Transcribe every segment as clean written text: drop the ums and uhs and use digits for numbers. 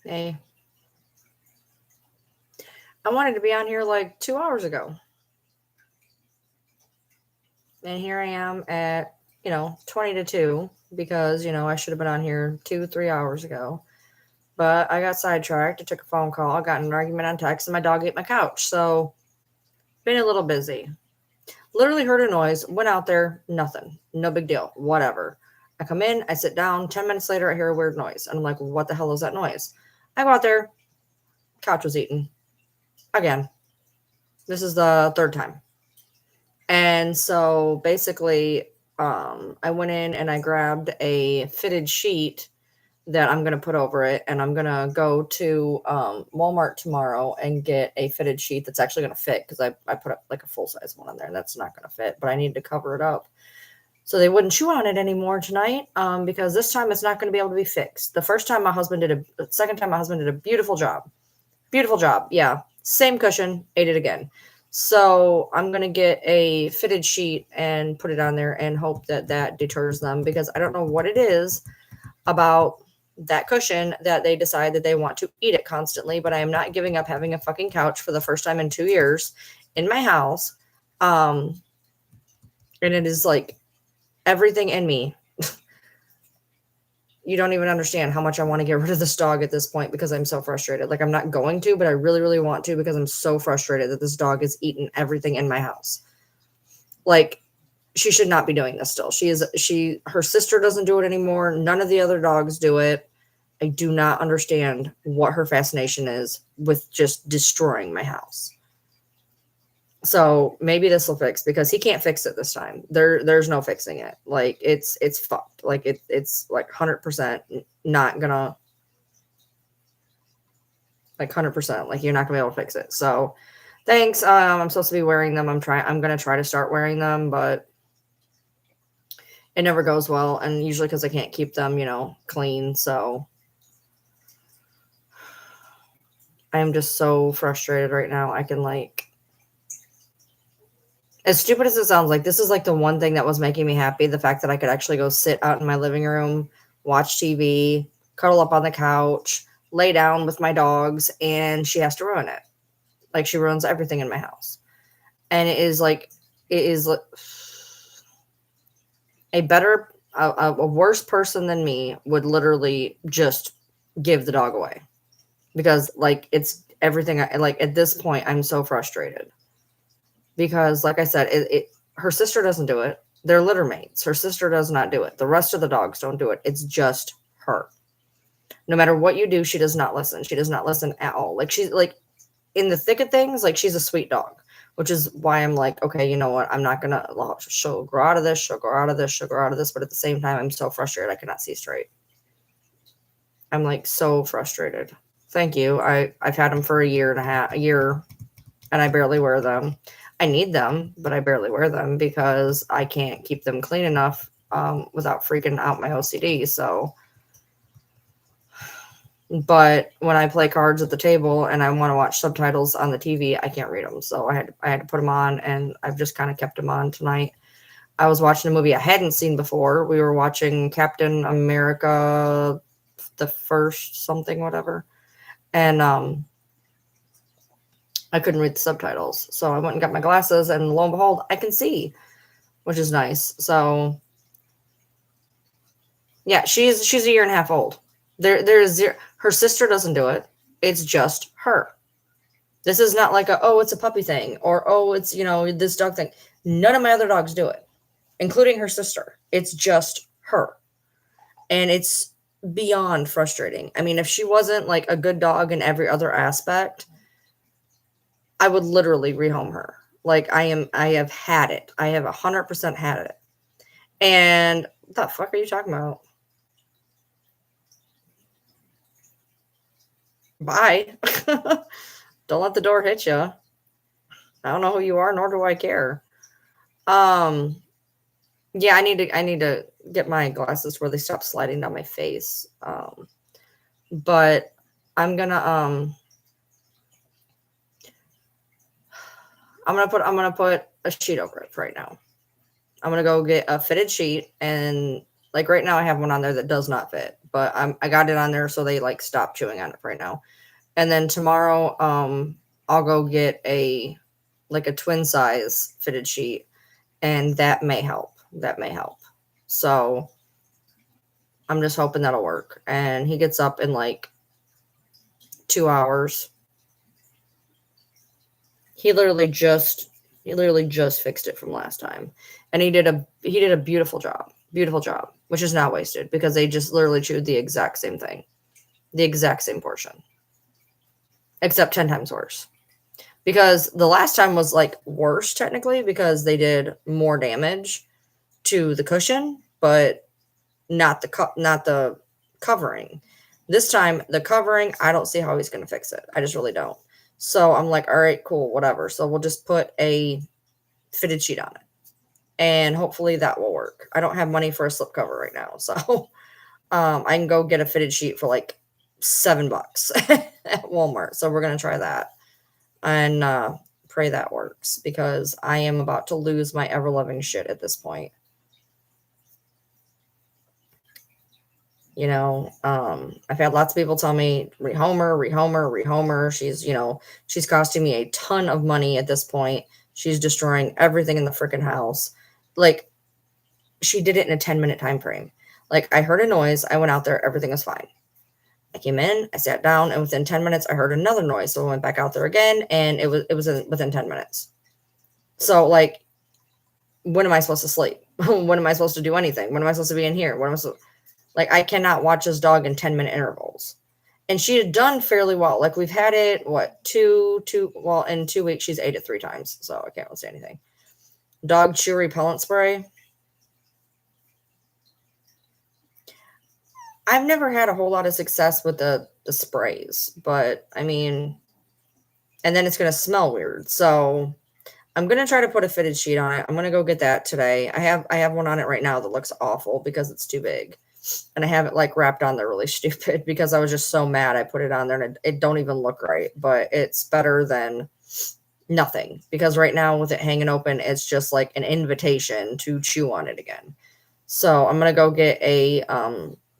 Hey, I wanted to be on here like 2 hours ago. And here I am at, 20 to 2 because, I should have been on here 2, 3 hours ago. But I got sidetracked. I took a phone call, got in an argument on text, and my dog ate my couch. So, been a little busy. Literally heard a noise, went out there, nothing. No big deal. Whatever. I come in, I sit down. 10 minutes later, I hear a weird noise. And I'm like, what the hell is that noise? I go out there, couch was eaten. Again. This is the third time. And so basically, I went in and I grabbed a fitted sheet that I'm gonna put over it, and I'm gonna go to Walmart tomorrow and get a fitted sheet that's actually gonna fit because I put up like a full size one on there and that's not gonna fit, but I need to cover it up so they wouldn't chew on it anymore tonight. Because this time it's not gonna be able to be fixed. The first time my husband did the second time my husband did a beautiful job. Yeah, same cushion, ate it again. So I'm gonna get a fitted sheet and put it on there and hope that that deters them because I don't know what it is about that cushion that they decide that they want to eat it constantly. But I am not giving up having a fucking couch for the first time in 2 years in my house. Um, and it is like everything in me. You don't even understand how much I want to get rid of this dog at this point because I'm so frustrated. Like I'm not going to, but I really, really want to because I'm so frustrated that this dog has eaten everything in my house. Like she should not be doing this still. Her sister doesn't do it anymore. None of the other dogs do it. I do not understand what her fascination is with just destroying my house. So maybe this will fix because he can't fix it this time. There's no fixing it. Like it's fucked. Like it's like 100% not gonna, like 100%, like you're not gonna be able to fix it. So thanks. I'm supposed to be wearing them. I'm gonna try to start wearing them, but it never goes well. And usually because I can't keep them, clean. So I am just so frustrated right now. I can like, as stupid as it sounds, like this is like the one thing that was making me happy. The fact that I could actually go sit out in my living room, watch TV, cuddle up on the couch, lay down with my dogs, and she has to ruin it. Like she ruins everything in my house. And it is like a worse person than me would literally just give the dog away because like it's everything. Like at this point, I'm so frustrated because like I said, her sister doesn't do it. They're litter mates. Her sister does not do it. The rest of the dogs don't do it. It's just her. No matter what you do, she does not listen. She does not listen at all. Like she's like in the thick of things, like she's a sweet dog, which is why I'm like, okay, you know what? I'm not gonna. She'll grow out of this. She'll grow out of this. She'll grow out of this. But at the same time, I'm so frustrated. I cannot see straight. I'm like so frustrated. Thank you. I've had them for a year, and I barely wear them. I need them, but I barely wear them because I can't keep them clean enough without freaking out my OCD. So, but when I play cards at the table and I want to watch subtitles on the TV, I can't read them. So I had to put them on, and I've just kind of kept them on tonight. I was watching a movie I hadn't seen before. We were watching Captain America, the first something, whatever. And I couldn't read the subtitles. So I went and got my glasses, and lo and behold, I can see, which is nice. So yeah, she's a year and a half old. There's zero, her sister doesn't do it. It's just her. This is not like it's a puppy thing or it's this dog thing. None of my other dogs do it, including her sister. It's just her. And it's beyond frustrating. I mean, if she wasn't like a good dog in every other aspect, I would literally rehome her. Like I have had it. I have 100% had it. And what the fuck are you talking about? Bye. Don't let the door hit you. I don't know who you are, nor do I care. Um, yeah, I need to get my glasses where they stop sliding down my face. But I'm gonna I'm gonna put a sheet over it right now. I'm gonna go get a fitted sheet and Like right now I have one on there that does not fit, but I got it on there so they like stop chewing on it right now. And then tomorrow, I'll go get a twin size fitted sheet, and that may help. That may help. So I'm just hoping that'll work. And he gets up in like 2 hours. He literally just fixed it from last time, and he did a beautiful job, which is not wasted because they just literally chewed the exact same thing, the exact same portion, except 10 times worse. Because the last time was like worse technically because they did more damage to the cushion, but not the covering. This time the covering, I don't see how he's going to fix it. I just really don't. So I'm like, all right, cool, whatever. So we'll just put a fitted sheet on it, and hopefully that will work. I don't have money for a slip cover right now, so I can go get a fitted sheet for like $7 at Walmart. So we're gonna try that and pray that works because I am about to lose my ever loving shit at this point. You know, I've had lots of people tell me, rehomer, rehomer, rehomer. She's costing me a ton of money at this point. She's destroying everything in the freaking house. Like, she did it in a 10-minute time frame. Like, I heard a noise. I went out there. Everything was fine. I came in. I sat down. And within 10 minutes, I heard another noise. So I went back out there again. And it was within 10 minutes. So, like, when am I supposed to sleep? When am I supposed to do anything? When am I supposed to be in here? What am I supposed to... Like, I cannot watch this dog in 10-minute intervals. And she had done fairly well. Like, we've had it, well, in 2 weeks, she's ate it 3 times. So I can't really say anything. Dog chew repellent spray. I've never had a whole lot of success with the sprays. But, I mean, and then it's going to smell weird. So I'm going to try to put a fitted sheet on it. I'm going to go get that today. I have one on it right now that looks awful because it's too big. And I have it like wrapped on there really stupid because I was just so mad. I put it on there and it don't even look right, but it's better than nothing because right now with it hanging open, it's just like an invitation to chew on it again. So I'm going to go get a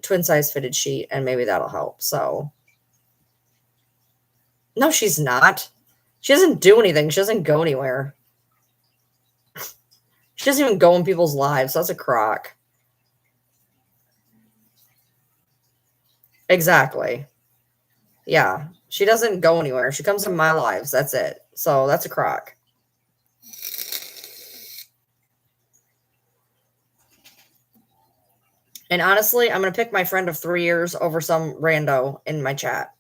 twin size fitted sheet and maybe that'll help. So no, she's not. She doesn't do anything. She doesn't go anywhere. She doesn't even go in people's lives. That's a crock. Exactly. Yeah. She doesn't go anywhere. She comes in my lives. That's it. So that's a crock. And honestly, I'm going to pick my friend of 3 years over some rando in my chat.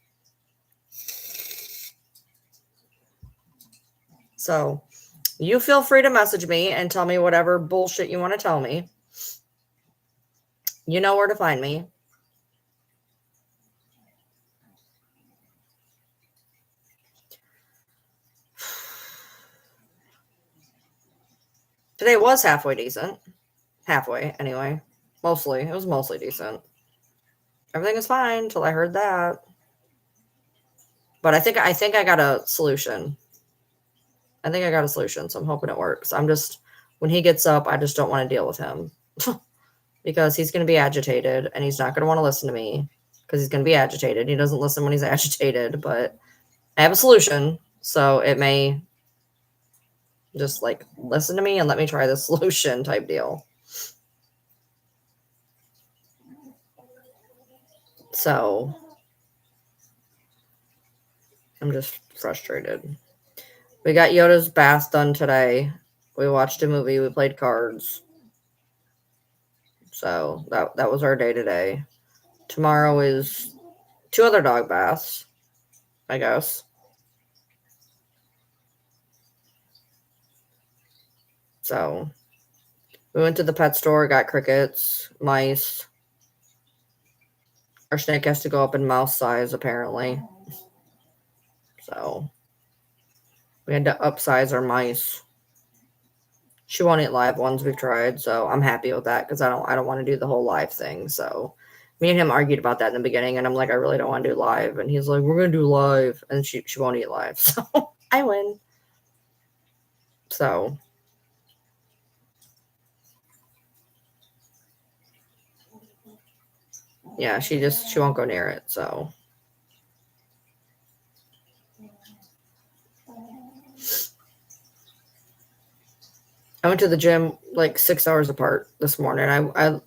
So you feel free to message me and tell me whatever bullshit you want to tell me. You know where to find me. Today was halfway decent. Halfway, anyway. Mostly. It was mostly decent. Everything was fine until I heard that. But I think I got a solution. I think I got a solution, so I'm hoping it works. I'm just, when he gets up, I just don't want to deal with him. Because he's going to be agitated, and he's not going to want to listen to me. Because he's going to be agitated. He doesn't listen when he's agitated, but I have a solution. So it may just like listen to me and let me try the solution type deal. So I'm just frustrated. We got Yoda's bath done today. We watched a movie. We played cards. So that was our day today. Tomorrow is 2 other dog baths, I guess. So we went to the pet store, got crickets, mice. Our snake has to go up in mouse size, apparently. So we had to upsize our mice. She won't eat live ones we've tried, so I'm happy with that because I don't want to do the whole live thing. So me and him argued about that in the beginning, and I'm like, I really don't want to do live. And he's like, we're gonna do live, and she won't eat live. So I win. So Yeah, she won't go near it. So I went to the gym like 6 hours apart this morning.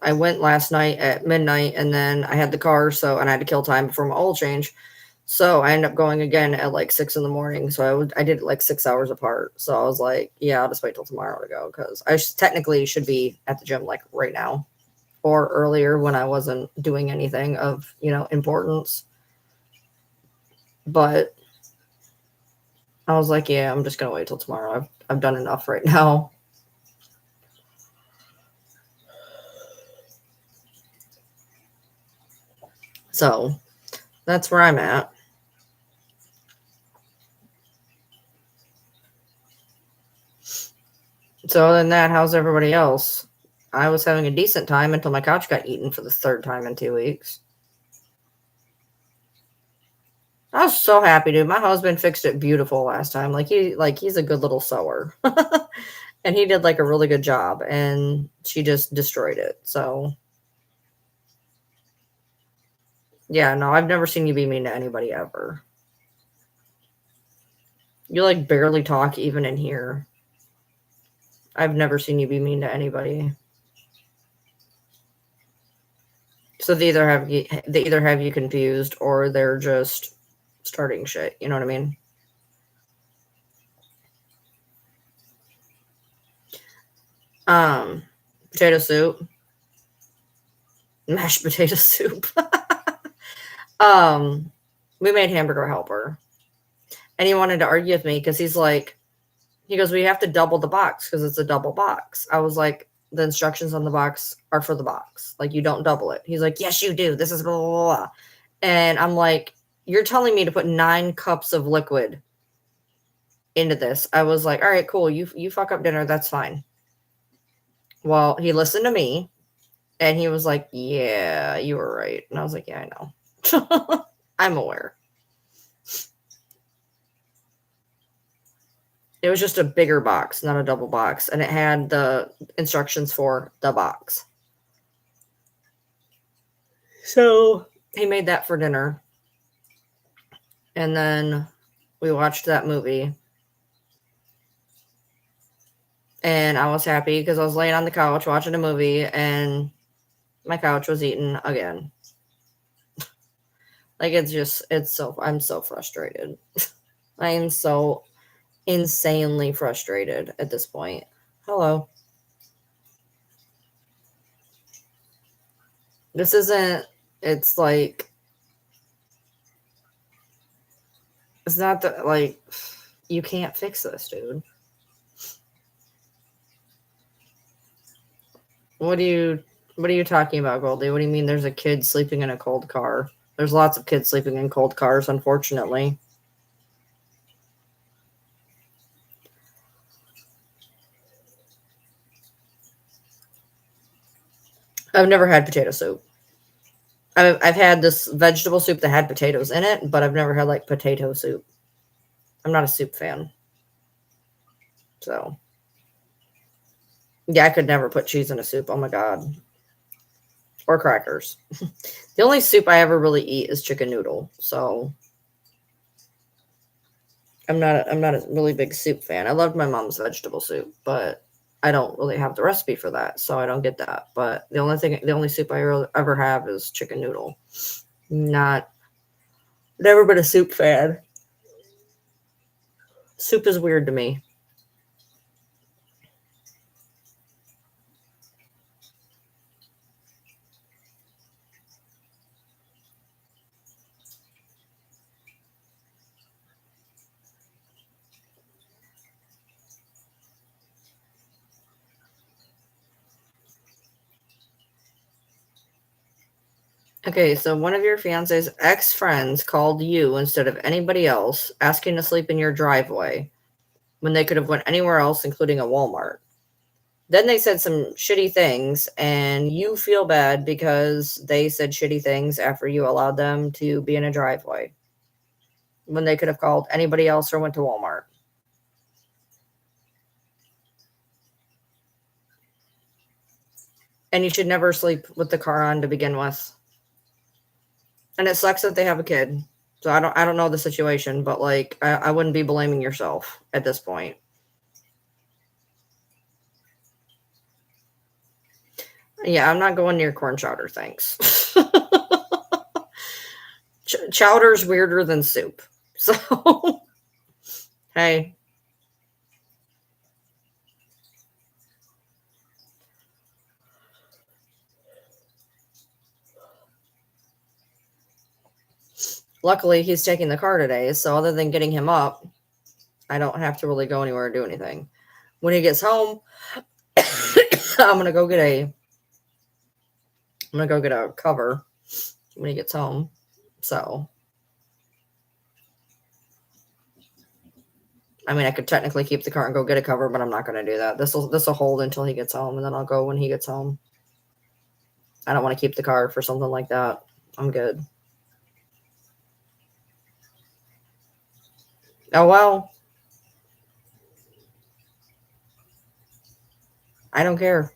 I went last night at midnight, and then I had the car, and I had to kill time before my oil change. So I ended up going again at like 6 in the morning. So I did it like 6 hours apart. So I was like, yeah, I'll just wait till tomorrow to go, because technically should be at the gym like right now or earlier when I wasn't doing anything of importance. But I was like, yeah, I'm just gonna wait till tomorrow. I've done enough right now. So that's where I'm at. So other than that, how's everybody else? I was having a decent time until my couch got eaten for the third time in 2 weeks. I was so happy, dude. My husband fixed it beautiful last time. He's a good little sewer. And he did like a really good job, and she just destroyed it. So yeah, no, I've never seen you be mean to anybody ever. You like barely talk even in here. I've never seen you be mean to anybody. So they either have you confused, or they're just starting shit. You know what I mean? Potato soup, mashed potato soup. We made hamburger helper, and he wanted to argue with me because he goes, we have to double the box because it's a double box. I was like, the instructions on the box are for the box. Like, you don't double it. He's like, yes, you do. This is blah, blah, blah. And I'm like, you're telling me to put 9 cups of liquid into this. I was like, all right, cool. You fuck up dinner. That's fine. Well, he listened to me, and he was like, yeah, you were right. And I was like, yeah, I know. I'm aware. It was just a bigger box, not a double box. And it had the instructions for the box. So he made that for dinner. And then we watched that movie. And I was happy because I was laying on the couch watching a movie, and my couch was eaten again. Like, I'm so frustrated. I am so insanely frustrated at this point. Hello. This isn't, it's like, it's not that, like, you can't fix this, dude. What are you talking about, Goldie? What do you mean there's a kid sleeping in a cold car? There's lots of kids sleeping in cold cars, unfortunately. I've never had potato soup. I've had this vegetable soup that had potatoes in it, but I've never had like potato soup. I'm not a soup fan. So, yeah, I could never put cheese in a soup. Oh my God. Or crackers. The only soup I ever really eat is chicken noodle. So, I'm not a really big soup fan. I loved my mom's vegetable soup, but I don't really have the recipe for that, so I don't get that. But the only soup I ever have is chicken noodle. Never been a soup fan. Soup is weird to me. Okay, so one of your fiance's ex-friends called you instead of anybody else, asking to sleep in your driveway when they could have went anywhere else, including a Walmart. Then they said some shitty things, and you feel bad because they said shitty things after you allowed them to be in a driveway when they could have called anybody else or went to Walmart. And you should never sleep with the car on to begin with. And it sucks that they have a kid. So I don't know the situation, but like I wouldn't be blaming yourself at this point. Yeah, I'm not going near corn chowder, thanks. Chowder's weirder than soup. So hey, luckily he's taking the car today, so other than getting him up, I don't have to really go anywhere or do anything. When he gets home, I'm gonna go get a cover when he gets home. So I mean, I could technically keep the car and go get a cover, but I'm not going to do that. This will hold until he gets home, and then I'll go when he gets home. I don't want to keep the car for something like that. I'm good. Oh well, I don't care.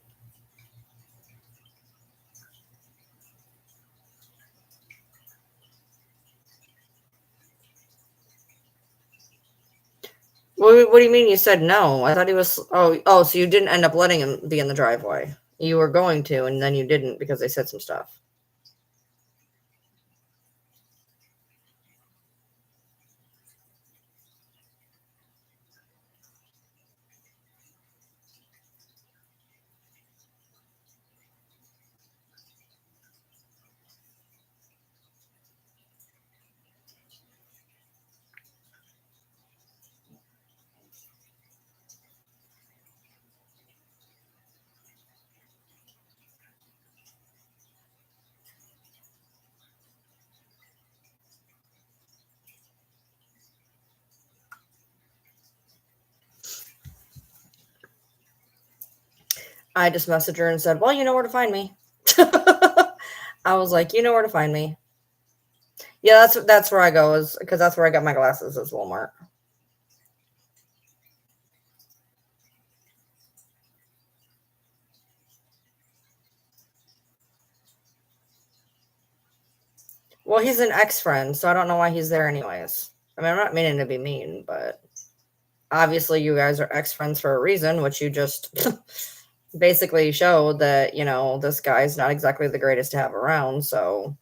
What do you mean you said no? I thought he was. Oh, so you didn't end up letting him be in the driveway. You were going to, and then you didn't because they said some stuff. I just messaged her and said, "Well, you know where to find me." I was like, "You know where to find me." Yeah, that's where I go is because that's where I got my glasses is Walmart. Well, he's an ex-friend, so I don't know why he's there anyways. I mean, I'm not meaning to be mean, but obviously you guys are ex-friends for a reason, which you just basically showed that, this guy's not exactly the greatest to have around. So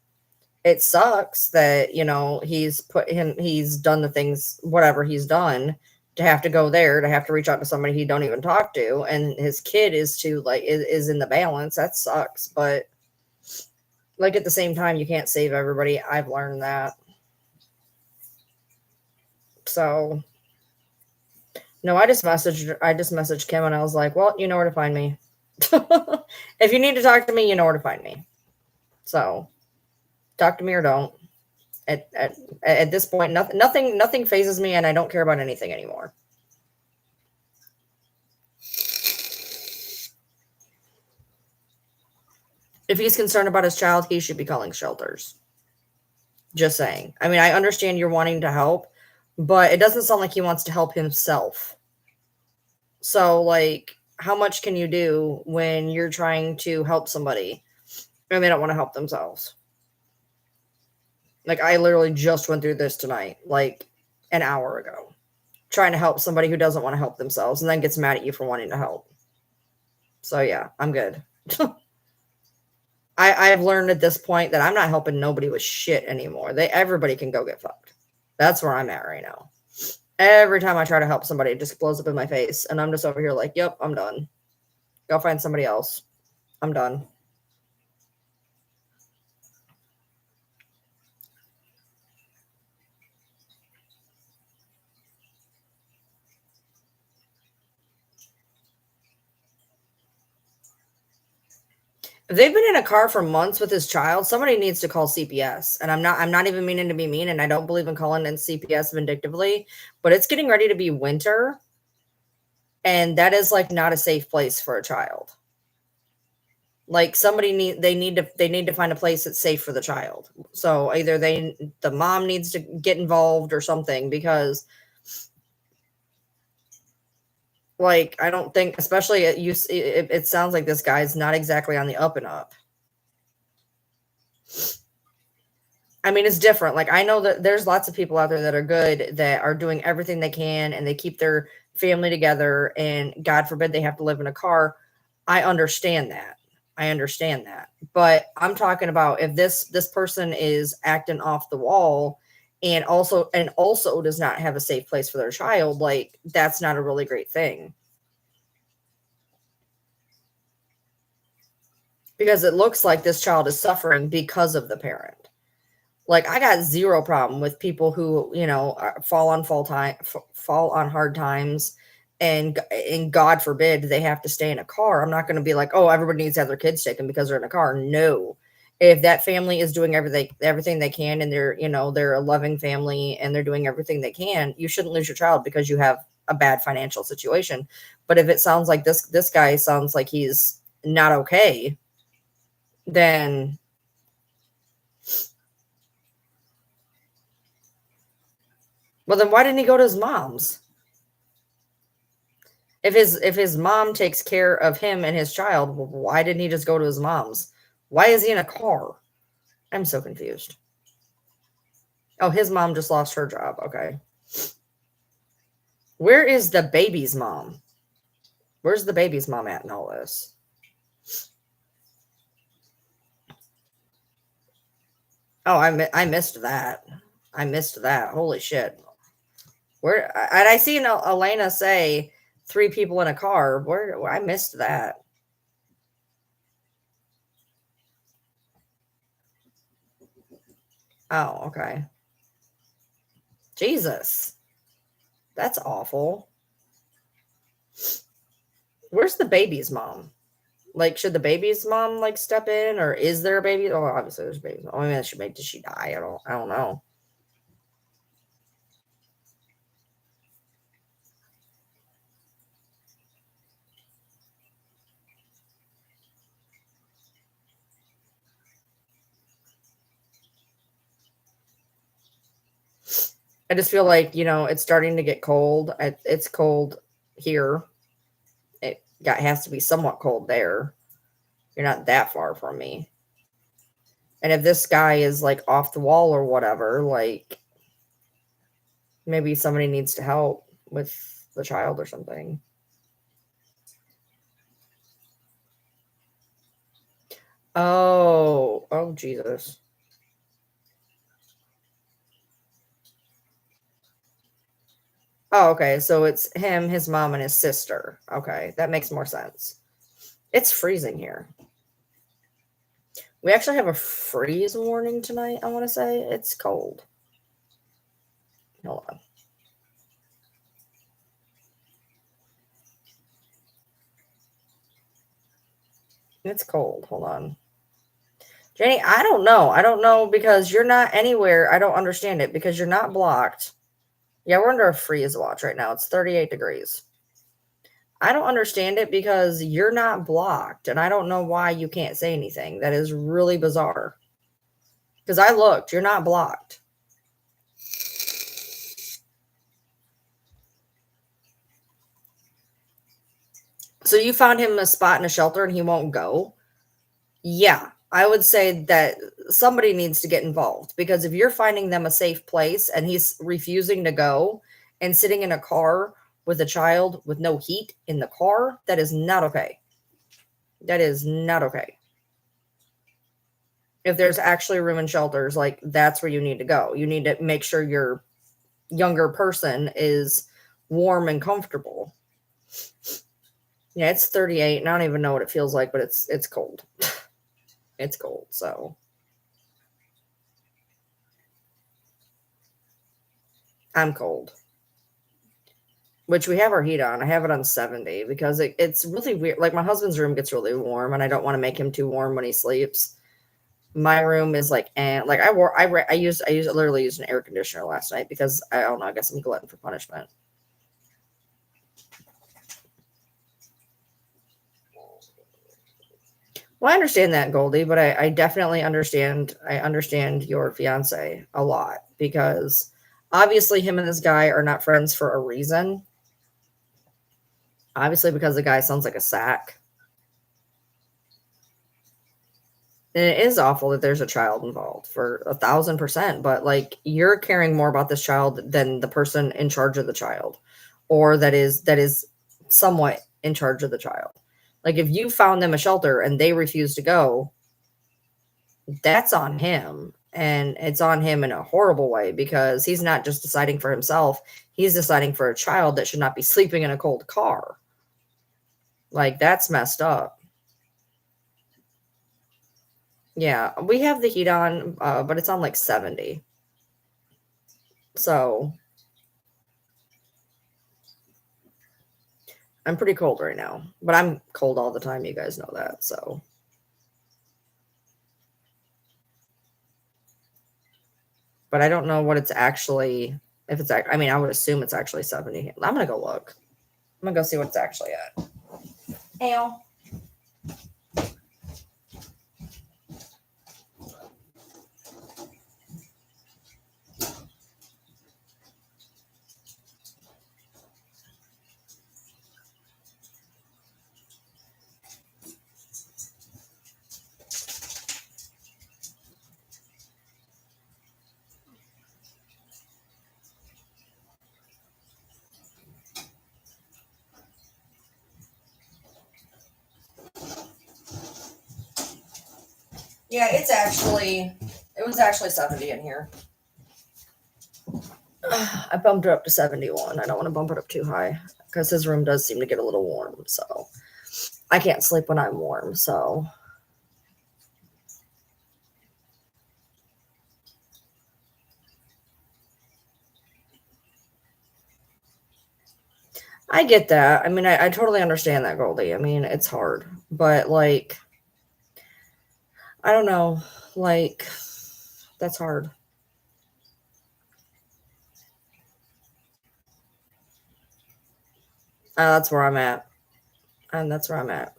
it sucks that, he's done the things, whatever he's done, to have to go there, to have to reach out to somebody he don't even talk to, and his kid is in the balance. That sucks, but like at the same time, you can't save everybody. I've learned that. So no, I just messaged Kim and I was like, well, you know where to find me. If you need to talk to me, you know where to find me. So talk to me or don't. At this point, nothing phases me, and I don't care about anything anymore. If he's concerned about his child, he should be calling shelters. Just saying. I mean, I understand you're wanting to help, but it doesn't sound like he wants to help himself. So, like, how much can you do when you're trying to help somebody and they don't want to help themselves? Like, I literally just went through this tonight, like an hour ago, trying to help somebody who doesn't want to help themselves and then gets mad at you for wanting to help. So, yeah, I'm good. I've learned at this point that I'm not helping nobody with shit anymore. Everybody can go get fucked. That's where I'm at right now. Every time I try to help somebody, it just blows up in my face. And I'm just over here like, yep, I'm done. Go find somebody else. I'm done. If they've been in a car for months with his child, somebody needs to call CPS. And I'm not even meaning to be mean, and I don't believe in calling in CPS vindictively, but it's getting ready to be winter. And that is like not a safe place for a child. Like they need to find a place that's safe for the child. So either the mom needs to get involved or something, because like I don't think, especially it sounds like this guy's not exactly on the up and up. I mean, it's different. Like, I know that there's lots of people out there that are good, that are doing everything they can, and they keep their family together, and God forbid they have to live in a car. I understand that. I understand that. But I'm talking about if this person is acting off the wall, and also does not have a safe place for their child, like, that's not a really great thing. Because it looks like this child is suffering because of the parent. Like, I got zero problem with people who, fall on hard times, and God forbid they have to stay in a car. I'm not going to be like, oh, everybody needs to have their kids taken because they're in a car. No. If that family is doing everything they can, and they're a loving family, and they're doing everything they can, you shouldn't lose your child because you have a bad financial situation. But if it sounds like this guy sounds like he's not okay, then why didn't he go to his mom's? If his mom takes care of him and his child, why didn't he just go to his mom's? Why is he in a car? I'm so confused. Oh, his mom just lost her job. Okay. Where is the baby's mom? Where's the baby's mom at in all this? Oh, I missed that. I missed that. Holy shit. Where, and I seen Elena say 3 people in a car. Where I missed that. Oh, okay. Jesus. That's awful. Where's the baby's mom? Like, should the baby's mom like step in, or is there a baby? Oh, obviously there's a baby. Oh, I mean, did she die? I don't know. I just feel like, it's starting to get cold. It's cold here. Has to be somewhat cold there. You're not that far from me. And if this guy is like off the wall or whatever, like, maybe somebody needs to help with the child or something. Oh, Jesus. Oh, okay. So it's him, his mom, and his sister. Okay, that makes more sense. It's freezing here. We actually have a freeze warning tonight, I want to say. It's cold. Hold on. It's cold. Hold on. Jenny, I don't know. I don't know because you're not anywhere. I don't understand it because you're not blocked. Yeah, we're under a freeze watch right now. It's 38 degrees. I don't understand it because you're not blocked, and I don't know why you can't say anything. That is really bizarre. Because I looked, you're not blocked. So you found him a spot in a shelter and he won't go? Yeah, I would say that somebody needs to get involved, because if you're finding them a safe place and he's refusing to go and sitting in a car with a child with no heat in the car, that is not okay. That is not okay. If there's actually room in shelters, like, that's where you need to go. You need to make sure your younger person is warm and comfortable. Yeah, it's 38 and I don't even know what it feels like, but it's cold. It's cold, so I'm cold. Which we have our heat on. I have it on 70 because it's really weird. Like, my husband's room gets really warm, and I don't want to make him too warm when he sleeps. My room is like, and like I literally used an air conditioner last night because I don't know. I guess I'm glutton for punishment. Well, I understand that, Goldie, but I definitely understand. I understand your fiance a lot because obviously him and this guy are not friends for a reason. Obviously, because the guy sounds like a sack. And it is awful that there's a child involved for 1,000%, but like you're caring more about this child than the person in charge of the child, or that is somewhat in charge of the child. Like if you found them a shelter and they refuse to go, that's on him. And it's on him in a horrible way because he's not just deciding for himself, he's deciding for a child that should not be sleeping in a cold car. Like that's messed up. Yeah, we have the heat on, but it's on like 70. So I'm pretty cold right now, but I'm cold all the time. You guys know that. So, but I don't know what it's actually, if it's, I mean, I would assume it's actually 70. I'm going to go look. I'm going to go see what it's actually at. Ow. Yeah, it was actually 70 in here. I bumped it up to 71. I don't want to bump it up too high because his room does seem to get a little warm. So I can't sleep when I'm warm. So I get that. I mean, I totally understand that, Goldie. I mean, it's hard, but like, I don't know. Like, that's hard. That's where I'm at. And that's where I'm at.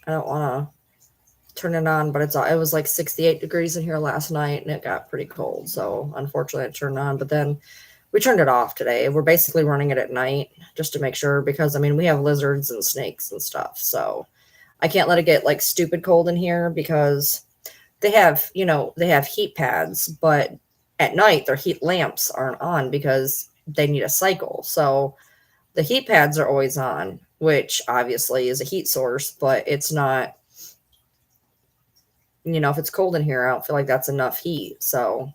I don't want to turn it on, but it was like 68 degrees in here last night and it got pretty cold. So unfortunately it turned on, but then we turned it off today. We're basically running it at night just to make sure because I mean, we have lizards and snakes and stuff. So I can't let it get like stupid cold in here because they have, they have heat pads, but at night their heat lamps aren't on because they need a cycle. So the heat pads are always on, which obviously is a heat source, but it's not, if it's cold in here, I don't feel like that's enough heat. So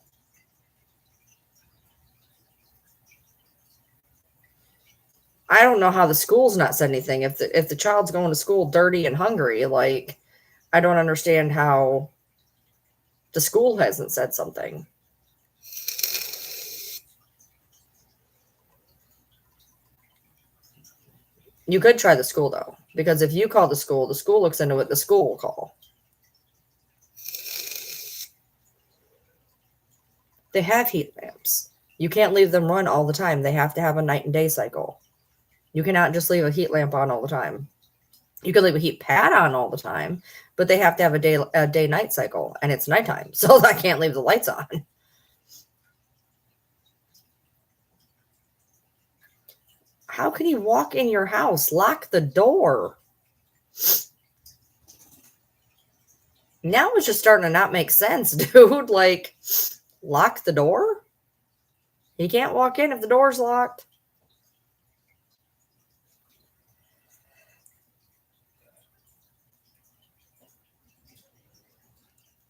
I don't know how the school's not said anything. If the child's going to school dirty and hungry, like I don't understand how the school hasn't said something. You could try the school though, because if you call the school looks into it, the school will call. They have heat lamps. You can't leave them run all the time. They have to have a night and day cycle. You cannot just leave a heat lamp on all the time. You can leave a heat pad on all the time, but they have to have a day night cycle, and it's nighttime, so I can't leave the lights on. How can he walk in your house? Lock the door. Now it's just starting to not make sense, dude. Like, lock the door? He can't walk in if the door's locked.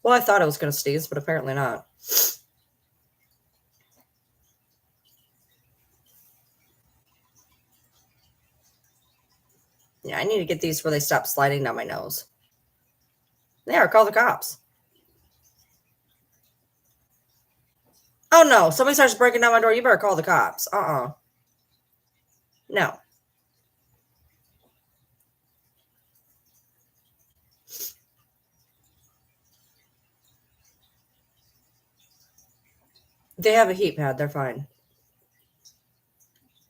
Well, I thought I was going to sneeze, but apparently not. Yeah, I need to get these where they stop sliding down my nose. There, call the cops. Oh no, somebody starts breaking down my door. You better call the cops. No. They have a heat pad. They're fine.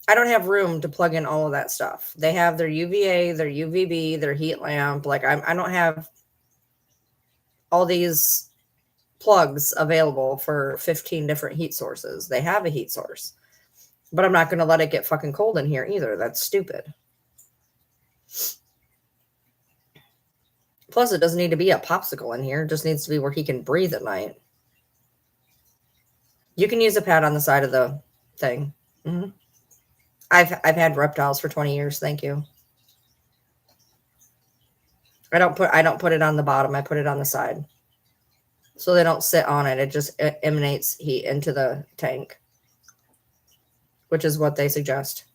I don't have room to plug in all of that stuff. They have their UVA, their UVB, their heat lamp. Like I don't have all these plugs available for 15 different heat sources. They have a heat source, but I'm not going to let it get fucking cold in here either. That's stupid. Plus, it doesn't need to be a popsicle in here. It just needs to be where he can breathe at night. You can use a pad on the side of the thing. Hmm. I've had reptiles for 20 years. Thank you. I don't put it on the bottom. I put it on the side. So they don't sit on it. It just emanates heat into the tank, which is what they suggest.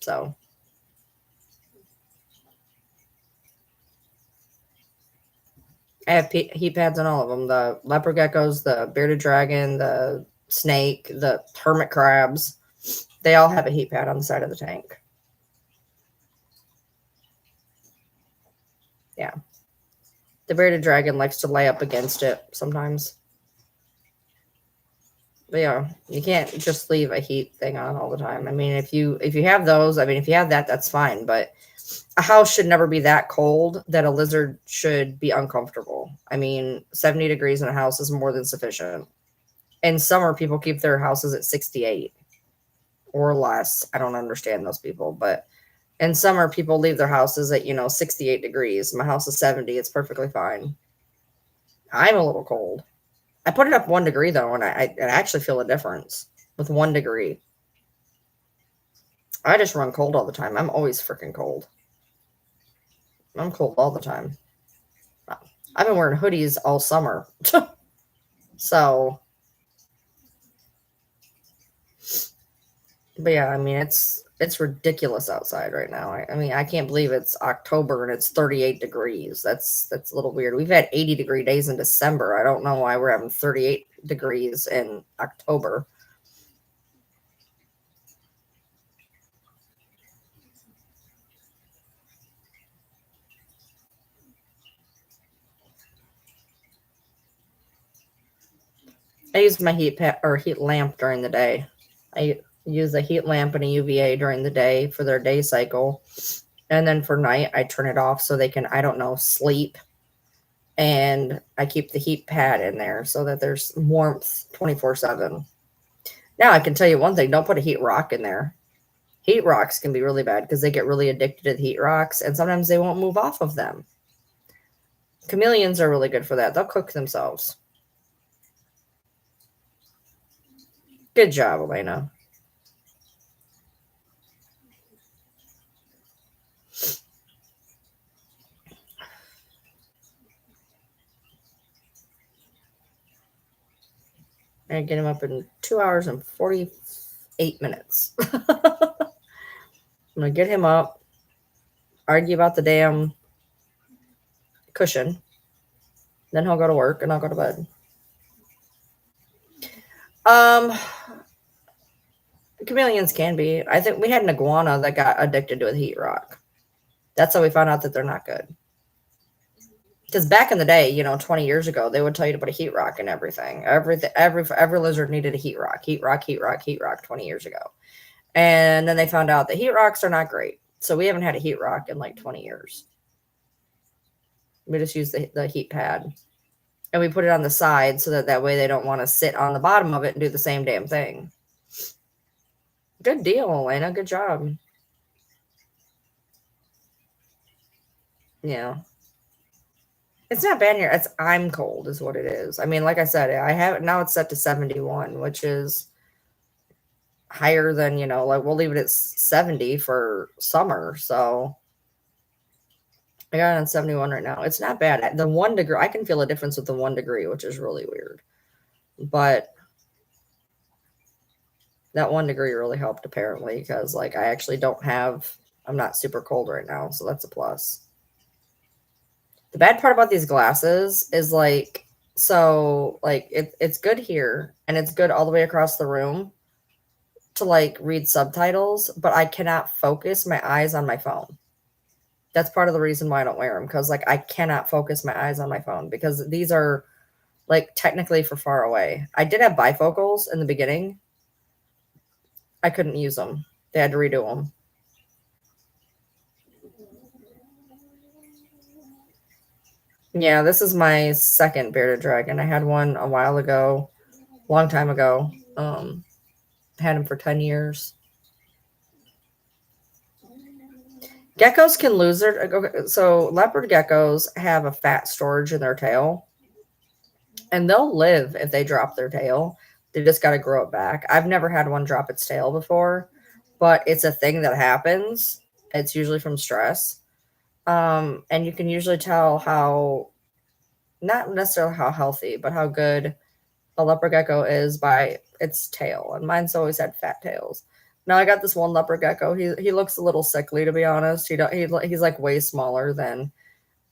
So I have heat pads on all of them. The leopard geckos, the bearded dragon, the snake, the hermit crabs. They all have a heat pad on the side of the tank. Yeah. The bearded dragon likes to lay up against it sometimes. But yeah, you can't just leave a heat thing on all the time. I mean, if you have those, I mean, if you have that, that's fine. But a house should never be that cold that a lizard should be uncomfortable. I mean, 70 degrees in a house is more than sufficient. In summer, people keep their houses at 68 or less. I don't understand those people, but in summer, people leave their houses at 68 degrees. My house is 70. It's perfectly fine. I'm a little cold. I put it up 1 degree though, and I actually feel a difference with 1 degree. I just run cold all the time. I'm always freaking cold. I'm cold all the time. I've been wearing hoodies all summer. So, but yeah, I mean it's ridiculous outside right now. I mean, I can't believe it's October and it's 38 degrees. That's a little weird. We've had 80-degree days in December. I don't know why we're having 38 degrees in October. I use my heat lamp during the day. I use a heat lamp and a UVA during the day for their day cycle. And then for night, I turn it off so they can, I don't know, sleep. And I keep the heat pad in there so that there's warmth 24/7. Now, I can tell you one thing, don't put a heat rock in there. Heat rocks can be really bad because they get really addicted to the heat rocks and sometimes they won't move off of them. Chameleons are really good for that. They'll cook themselves. Good job, Elena. I get him up in 2 hours and 48 minutes. I'm going to get him up, argue about the damn cushion. Then he'll go to work and I'll go to bed. Chameleons can be. I think we had an iguana that got addicted to a heat rock. That's how we found out that they're not good. Because back in the day, 20 years ago, they would tell you to put a heat rock in everything. Every lizard needed a heat rock, heat rock, heat rock, heat rock 20 years ago. And then they found out that heat rocks are not great. So we haven't had a heat rock in like 20 years. We just use the heat pad. And we put it on the side so that way they don't want to sit on the bottom of it and do the same damn thing. Good deal, Elena. Good job. Yeah. It's not bad here. I'm cold is what it is. I mean, like I said, I have now it's set to 71, which is higher than, like we'll leave it at 70 for summer. So I got it on 71 right now. It's not bad. The 1 degree, I can feel a difference with the 1 degree, which is really weird. But that 1 degree really helped apparently because like I'm not super cold right now. So that's a plus. The bad part about these glasses is like, so like it's good here and it's good all the way across the room to like read subtitles, but I cannot focus my eyes on my phone. That's part of the reason why I don't wear them because like I cannot focus my eyes on my phone because these are like technically for far away. I did have bifocals in the beginning. I couldn't use them. They had to redo them. Yeah, this is my second bearded dragon. I had one a while ago, long time ago. Had him for 10 years. Geckos can lose their. Okay, so leopard geckos have a fat storage in their tail, and they'll live if they drop their tail. They just got to grow it back. I've never had one drop its tail before, but it's a thing that happens. It's usually from stress. And you can usually tell how, not necessarily how healthy, but how good a leopard gecko is by its tail. And mine's always had fat tails. Now I got this one leopard gecko. He looks a little sickly, to be honest. He's like way smaller than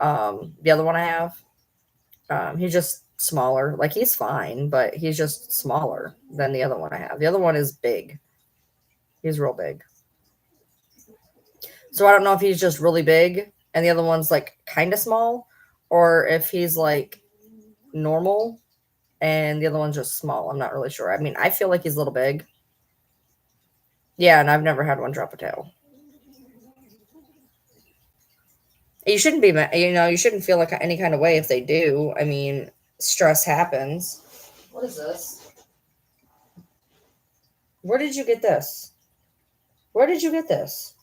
the other one I have. He's just smaller. Like he's fine, but he's just smaller than the other one I have. The other one is big. He's real big. So I don't know if he's just really big and the other one's like kind of small, or if he's like normal and the other one's just small. I'm not really sure. I mean, I feel like he's a little big. Yeah, and I've never had one drop a tail. You shouldn't be, you shouldn't feel like any kind of way if they do. I mean, stress happens. What is this? Where did you get this? Where did you get this?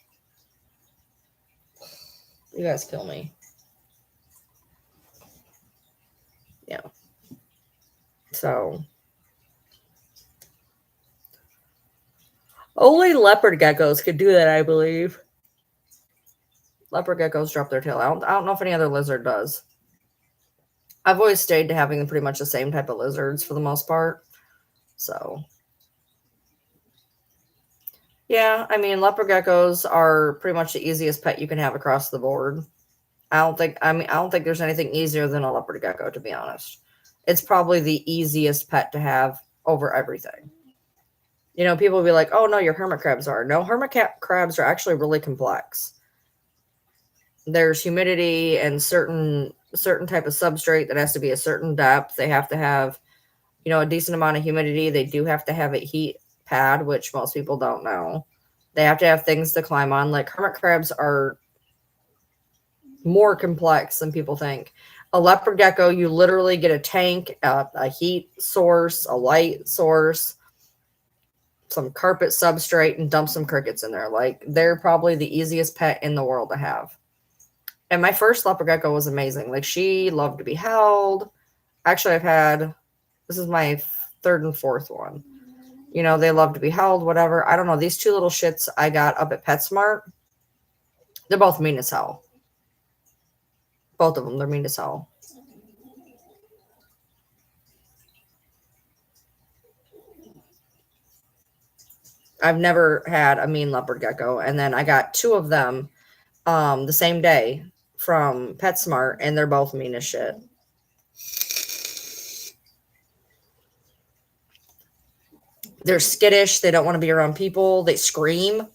You guys kill me. Yeah. So only leopard geckos could do that, I believe. Leopard geckos drop their tail. I don't know if any other lizard does. I've always stayed to having pretty much the same type of lizards for the most part. So yeah, I mean, leopard geckos are pretty much the easiest pet you can have across the board. I don't think there's anything easier than a leopard gecko, to be honest. It's probably the easiest pet to have over everything. People will be like, "Oh no, your hermit crabs are." No, crabs are actually really complex. There's humidity and certain type of substrate that has to be a certain depth. They have to have, a decent amount of humidity. They do have to have a heat pad, which most people don't know. They have to have things to climb on. Like hermit crabs are more complex than people think. A leopard gecko, you literally get a tank, a heat source, a light source, some carpet substrate, and dump some crickets in there. Like they're probably the easiest pet in the world to have. And my first leopard gecko was amazing. Like she loved to be held. Actually, this is my third and fourth one. They love to be held, whatever. I don't know. These two little shits I got up at PetSmart, they're both mean as hell. Both of them, they're mean as hell. I've never had a mean leopard gecko. And then I got two of them the same day from PetSmart, and they're both mean as shit. They're skittish. They don't want to be around people. They scream.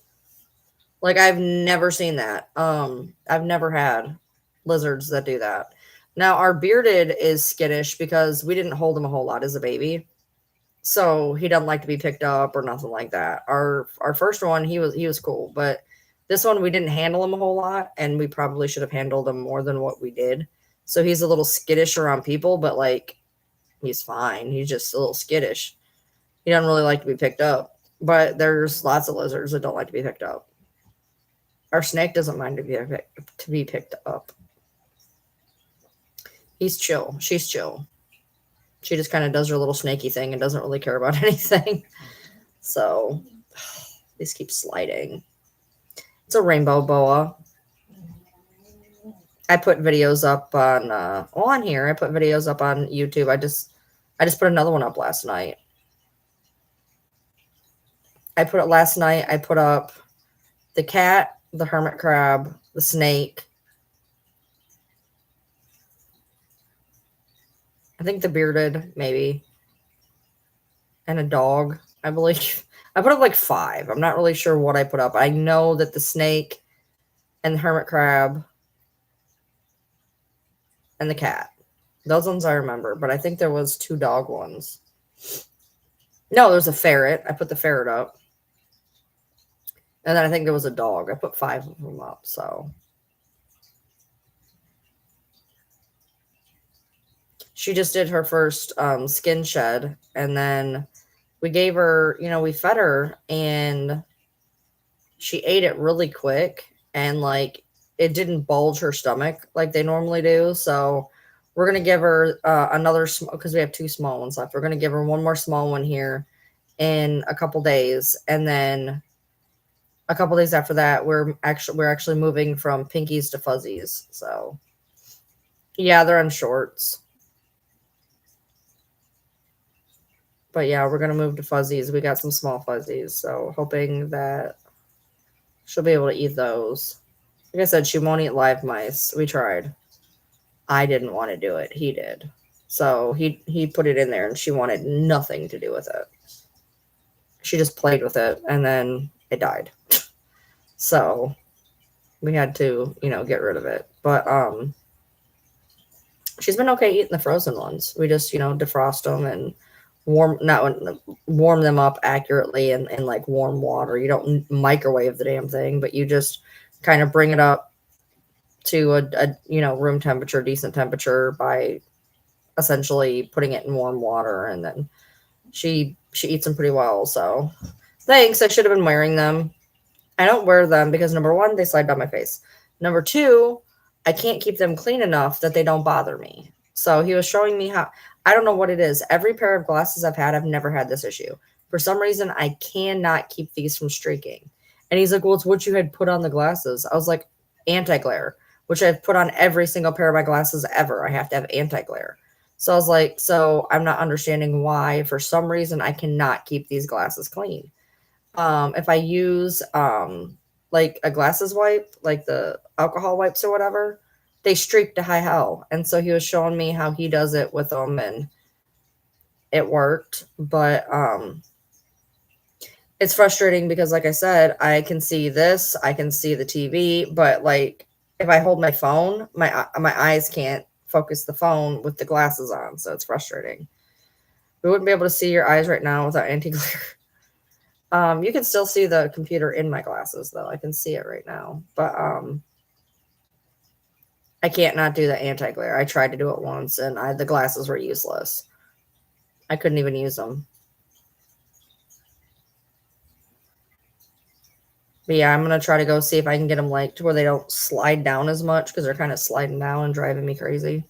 Like I've never seen that. I've never had lizards that do that. Now our bearded is skittish because we didn't hold him a whole lot as a baby. So he doesn't like to be picked up or nothing like that. Our first one, he was cool, but this one we didn't handle him a whole lot, and we probably should have handled him more than what we did. So he's a little skittish around people, but like he's fine. He's just a little skittish. He doesn't really like to be picked up. But there's lots of lizards that don't like to be picked up. Our snake doesn't mind to be picked up. He's chill. She's chill. She just kind of does her little snaky thing and doesn't really care about anything. So these keep sliding. It's a rainbow boa. I put videos up on here. I put videos up on YouTube. I just put another one up last night. I put up the cat, the hermit crab, the snake. I think the bearded, maybe. And a dog, I believe. I put up like 5. I'm not really sure what I put up. I know that the snake and the hermit crab and the cat. Those ones I remember, but I think there was 2 dog ones. No, there's a ferret. I put the ferret up. And then I think there was a dog. I put 5 of them up, so. She just did her first skin shed, and then we gave her, we fed her, and she ate it really quick. and like it didn't bulge her stomach like they normally do. So we're gonna give her another small, because we have 2 small ones left. We're gonna give her one more small one here in a couple days, and then a couple days after that, we're actually moving from pinkies to fuzzies. So yeah, they're on shorts. But yeah, we're gonna move to fuzzies. We got some small fuzzies, so hoping that she'll be able to eat those. Like I said, she won't eat live mice. We tried. I didn't want to do it. He did. So he put it in there, and she wanted nothing to do with it. She just played with it, and then it died. So we had to, get rid of it. But she's been okay eating the frozen ones. We just, defrost them and warm them up accurately in like warm water. You don't microwave the damn thing, but you just kind of bring it up to a room temperature, decent temperature, by essentially putting it in warm water, and then she eats them pretty well. So thanks. I should have been wearing them. I don't wear them because, number one, they slide down my face. Number two, I can't keep them clean enough that they don't bother me. So he was showing me how. I don't know what it is. Every pair of glasses I've had, I've never had this issue. For some reason, I cannot keep these from streaking. And he's like, well, it's what you had put on the glasses. I was like, anti-glare, which I've put on every single pair of my glasses ever. I have to have anti-glare. So I was like, so I'm not understanding why, for some reason, I cannot keep these glasses clean. If I use like a glasses wipe, like the alcohol wipes or whatever, they streak to high hell. And so he was showing me how he does it with them, and it worked. But it's frustrating because, like I said, I can see this, I can see the TV, but like if I hold my phone, my eyes can't focus the phone with the glasses on, so it's frustrating. We wouldn't be able to see your eyes right now without anti-glare. You can still see the computer in my glasses, though. I can see it right now. But I can't not do the anti-glare. I tried to do it once, and the glasses were useless. I couldn't even use them. But yeah, I'm going to try to go see if I can get them like to where they don't slide down as much, because they're kind of sliding down and driving me crazy.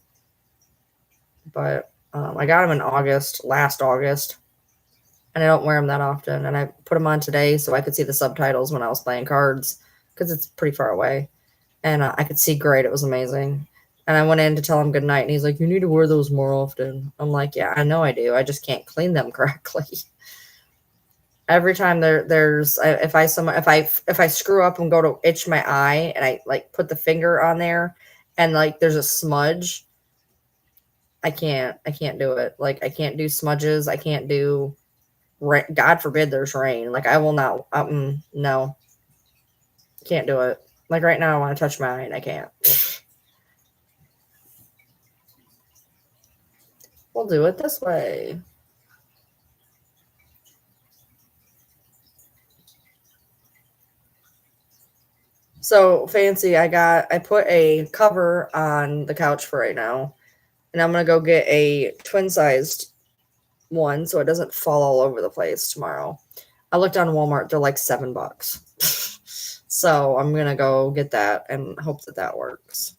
But I got them in last August. And I don't wear them that often. And I put them on today so I could see the subtitles when I was playing cards, because it's pretty far away. And I could see great. It was amazing. And I went in to tell him good night, and he's like, you need to wear those more often. I'm like, yeah, I know I do. I just can't clean them correctly. Every time if I screw up and go to itch my eye, and I like put the finger on there, and like there's a smudge, I can't do it. Like I can't do smudges. I can't do rain. God forbid there's rain. Like I will not. No, can't do it. Like right now, I want to touch my eye and I can't. We'll do it this way. So fancy. I put a cover on the couch for right now, and I'm gonna go get a twin-sized one so it doesn't fall all over the place tomorrow. I looked on Walmart; they're like $7. So I'm gonna go get that and hope that works.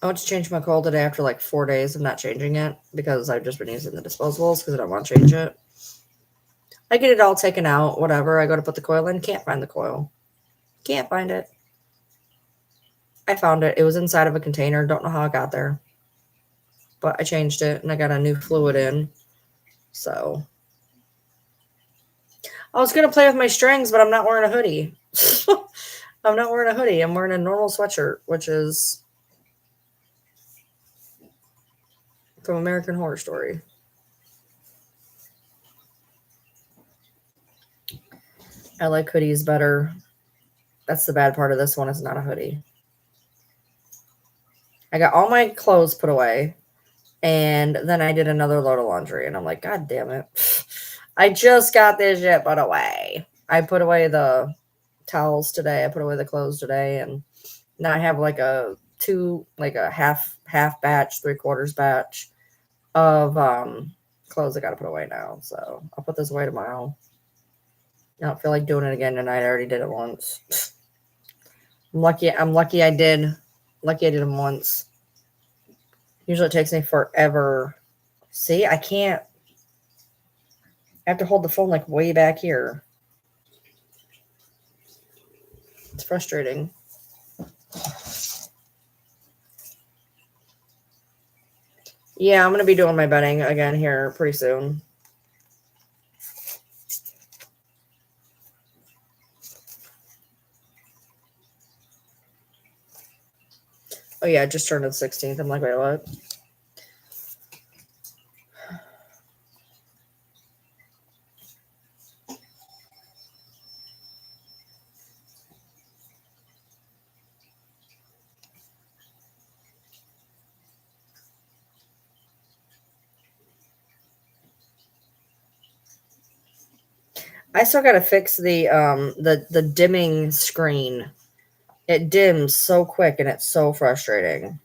I want to change my coil today after like 4 days of not changing it, because I've just been using the disposables because I don't want to change it. I get it all taken out, whatever. I go to put the coil in, can't find the coil. Can't find it. I found it. It was inside of a container. Don't know how it got there. But I changed it, and I got a new fluid in. So I was going to play with my strings, but I'm not wearing a hoodie. I'm not wearing a hoodie. I'm wearing a normal sweatshirt, which is from American Horror Story. I like hoodies better. That's the bad part of this one. It's not a hoodie. I got all my clothes put away, and then I did another load of laundry, and I'm like, God damn it. I just got this shit put away. I put away the towels today. I put away the clothes today, and now I have like a half batch, 3/4 batch of clothes I gotta put away now. So I'll put this away tomorrow. I don't feel like doing it again tonight. I already did it once. I'm lucky I did. Lucky I did them once. Usually it takes me forever. See, I can't. I have to hold the phone like way back here. It's frustrating. Yeah, I'm going to be doing my bedding again here pretty soon. Oh, yeah, I just turned the 16th. I'm like, wait, what? I still got to fix the dimming screen. It dims so quick and it's so frustrating.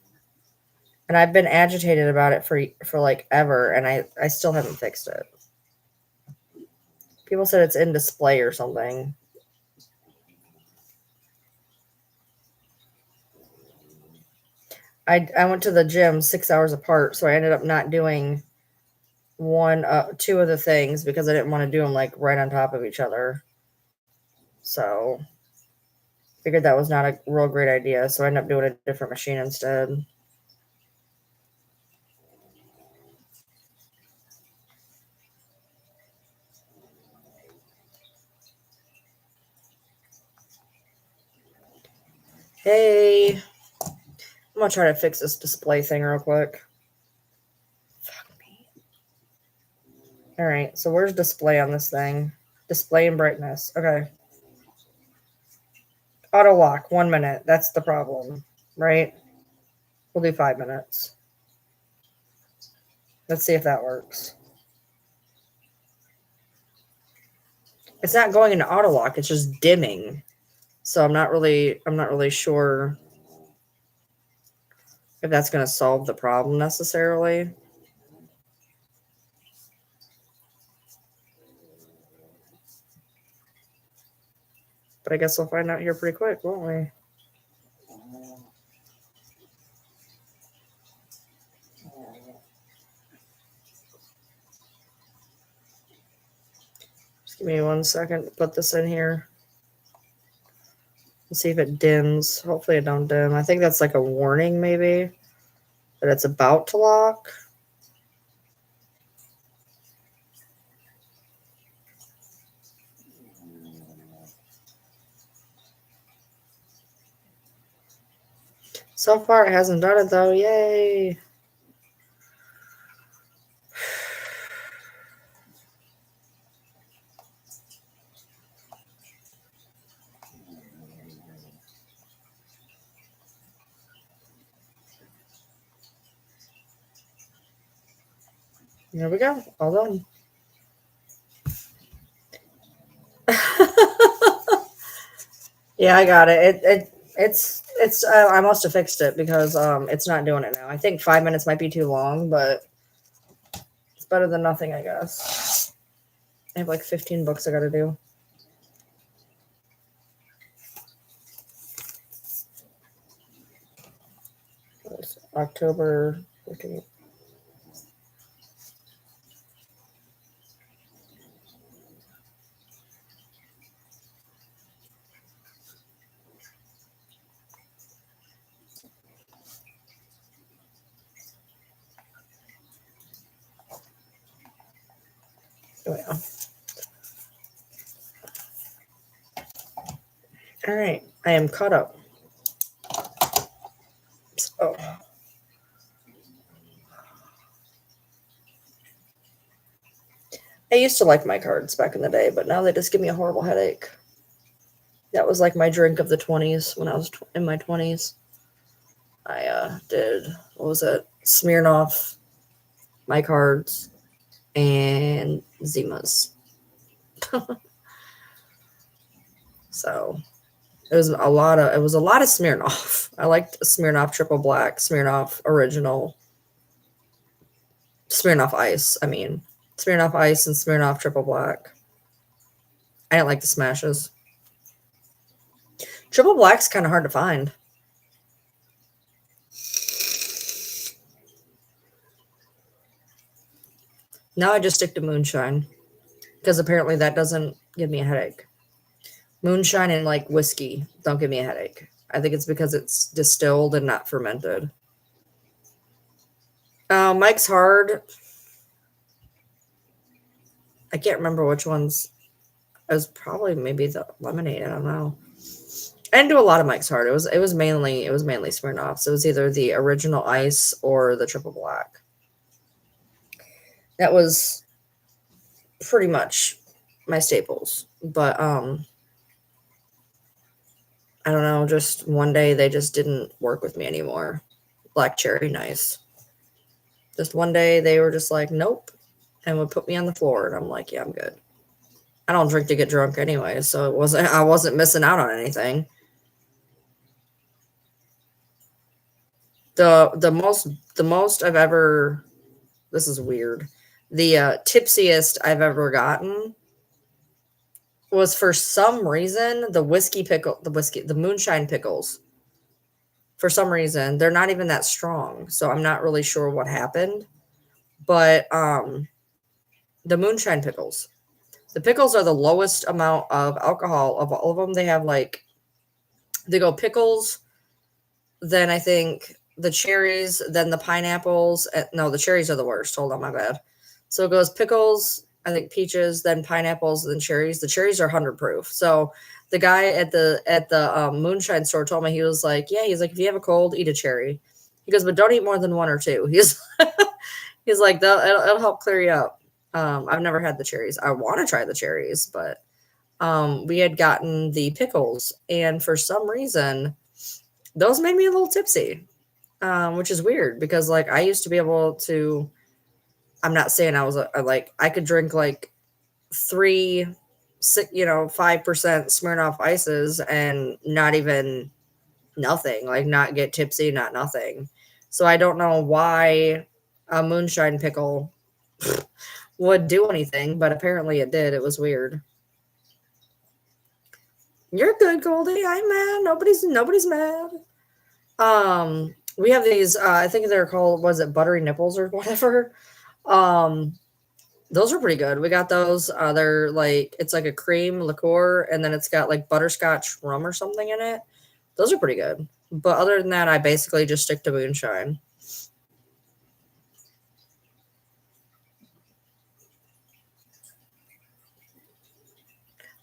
And I've been agitated about it for like ever, and I still haven't fixed it. People said it's in display or something. I went to the gym 6 hours apart, so I ended up not doing two of the things because I didn't want to do them like right on top of each other. So figured that was not a real great idea. So I ended up doing a different machine instead. Hey, I'm gonna try to fix this display thing real quick. Fuck me. All right, so where's display on this thing? Display and brightness. Okay. Auto lock, 1 minute. That's the problem, right? We'll do 5 minutes. Let's see if that works. It's not going into auto lock, it's just dimming. So I'm not really sure if that's going to solve the problem necessarily. But I guess we'll find out here pretty quick, won't we? Just give me 1 second to put this in here. Let's see if it dims. Hopefully it don't dim. I think that's like a warning maybe that it's about to lock. So far it hasn't done it though. Yay. There we go. All done. Yeah, I got it. It's I must have fixed it because it's not doing it now. I think 5 minutes might be too long, but it's better than nothing, I guess. I have like 15 books I got to do. October 14th. Oh, yeah. All right. I am caught up. So, I used to like my cards back in the day, but now they just give me a horrible headache. That was like my drink of the 20s when I was in my 20s. I did, what was it? Smirnoff, my cards, and Zimas. So It was a lot of Smirnoff. I liked Smirnoff Triple Black, Smirnoff Original, Smirnoff Ice. I mean, Smirnoff Ice and Smirnoff Triple Black. I didn't like the smashes. Triple Black's kind of hard to find. Now I just stick to moonshine because apparently that doesn't give me a headache. Moonshine and like whiskey don't give me a headache. I think it's because it's distilled and not fermented. Mike's Hard. I can't remember which ones. It was probably maybe the lemonade. I don't know. I didn't do a lot of Mike's Hard. It was mainly Smirnoff. So it was either the original ice or the triple black. That was pretty much my staples. But I don't know, just one day they just didn't work with me anymore. Black cherry, nice. Just one day they were just like, nope, and would put me on the floor, and I'm like, yeah, I'm good. I don't drink to get drunk anyway, so I wasn't missing out on anything. The most I've ever, this is weird. The tipsiest I've ever gotten was for some reason the moonshine pickles. For some reason, they're not even that strong, so I'm not really sure what happened. But the moonshine pickles. The pickles are the lowest amount of alcohol of all of them. They have they go pickles, then I think the cherries, then the pineapples. No, the cherries are the worst. Hold on, my bad. So it goes pickles, I think peaches, then pineapples, then cherries. The cherries are 100 proof. So the guy at the moonshine store told me, he was like, yeah, he's like, if you have a cold, eat a cherry. He goes, but don't eat more than one or two. He's like, it'll help clear you up. I've never had the cherries. I want to try the cherries, but we had gotten the pickles, and for some reason, those made me a little tipsy, which is weird because like I used to be able to. I'm not saying I was like I could drink like 5% Smirnoff ices and not even nothing, like not get tipsy, not nothing. So I don't know why a moonshine pickle would do anything, but apparently it did. It was weird. You're good, Goldie. I'm mad. Nobody's mad. We have these. I think they're called. Was it buttery nipples or whatever? Um, those are pretty good. We got those. They're like it's like a cream liqueur, and then it's got like butterscotch rum or something in it. Those are pretty good. But other than that, I basically just stick to moonshine.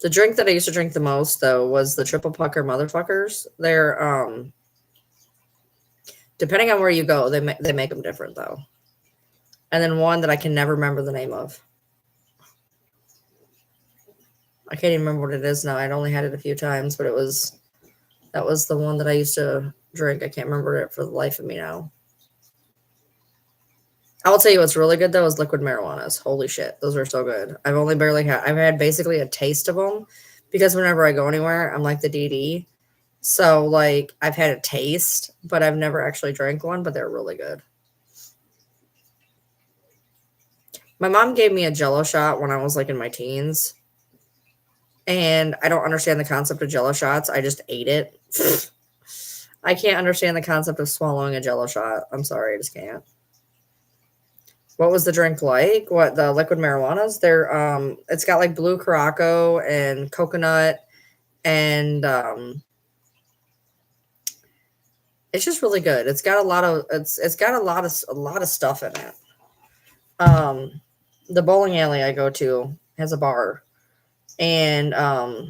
The drink that I used to drink the most though was the triple pucker motherfuckers. They're depending on where you go, they make them different though. And then one that I can never remember the name of. I can't even remember what it is now. I'd only had it a few times, but that was the one that I used to drink. I can't remember it for the life of me now. I will tell you what's really good though is liquid marijuanas. Holy shit, those are so good. I've had basically a taste of them because whenever I go anywhere, I'm like the DD. So like I've had a taste, but I've never actually drank one, but they're really good. My mom gave me a Jello shot when I was like in my teens, and I don't understand the concept of Jello shots. I just ate it. I can't understand the concept of swallowing a Jello shot. I'm sorry, I just can't. What was the drink like? What, the liquid marijuanas? It's got like blue Caraco and coconut, and it's just really good. It's got a lot of stuff in it. The bowling alley I go to has a bar, and I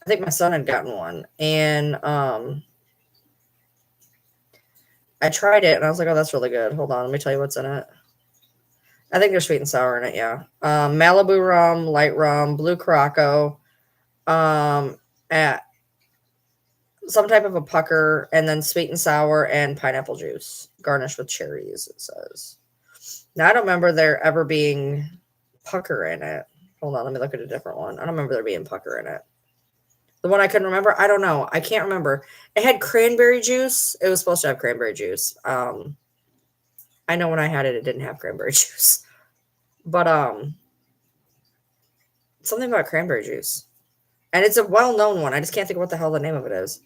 think my son had gotten one, and I tried it and I was like, oh, that's really good. Hold on, let me tell you what's in it. I think there's sweet and sour in it, yeah. Malibu rum, light rum, blue Caraco, at some type of a pucker, and then sweet and sour and pineapple juice, garnished with cherries, it says. Now I don't remember there ever being pucker in it. Hold on, let me look at a different one. I don't remember there being pucker in it. The one I couldn't remember, I don't know. I can't remember. It had cranberry juice. It was supposed to have cranberry juice. I know when I had it, it didn't have cranberry juice. But something about cranberry juice. And it's a well-known one. I just can't think of what the hell the name of it is.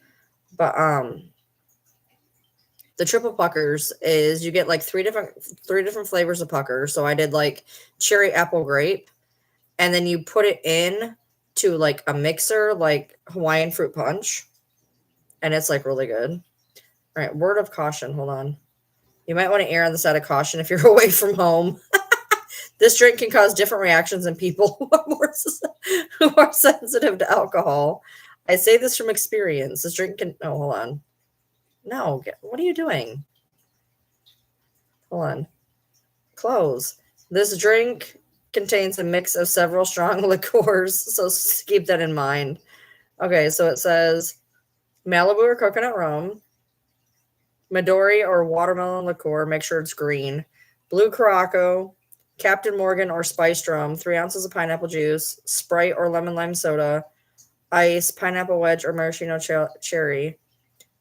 But the triple puckers is you get like three different flavors of pucker. So I did like cherry apple grape, and then you put it in to like a mixer like Hawaiian fruit punch, and it's like really good. All right, word of caution, hold on. You might want to err on the side of caution if you're away from home. This drink can cause different reactions in people who are sensitive to alcohol. I say this from experience. This drink can, oh, hold on. No, what are you doing? Hold on. Close. This drink contains a mix of several strong liqueurs, so keep that in mind. Okay, so it says Malibu or coconut rum, Midori or watermelon liqueur, make sure it's green, Blue Curaçao, Captain Morgan or spiced rum, 3 ounces of pineapple juice, Sprite or lemon lime soda, ice, pineapple wedge or maraschino cherry,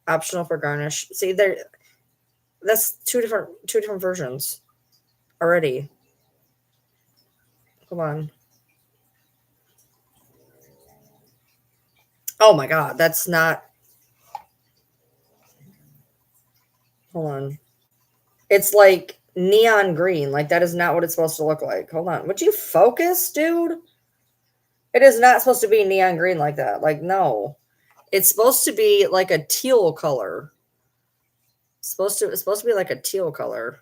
optional for garnish. See, that's two different versions already. Come on. Oh my god, that's not. Hold on. It's like neon green. Like that is not what it's supposed to look like. Hold on. Would you focus, dude? It is not supposed to be neon green like that. Like no. It's supposed to be like a teal color. It's supposed to be like a teal color.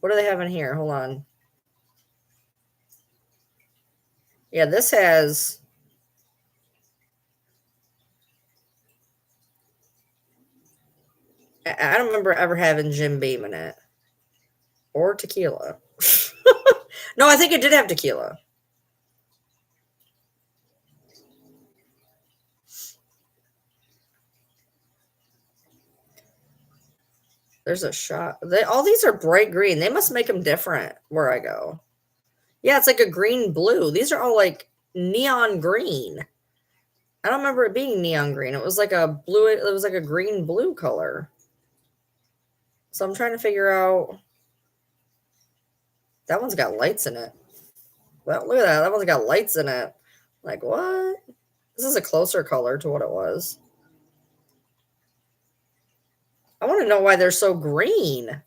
What do they have in here? Hold on. Yeah, this has I don't remember ever having Jim Beam in it. Or tequila. No, I think it did have tequila. There's a shot. All these are bright green. They must make them different where I go. Yeah, it's like a green blue. These are all like neon green. I don't remember it being neon green. It was like a blue, it was like a green blue color. So I'm trying to figure out. That one's got lights in it. Well, look at that. That one's got lights in it. Like, what? This is a closer color to what it was. I want to know why they're so green.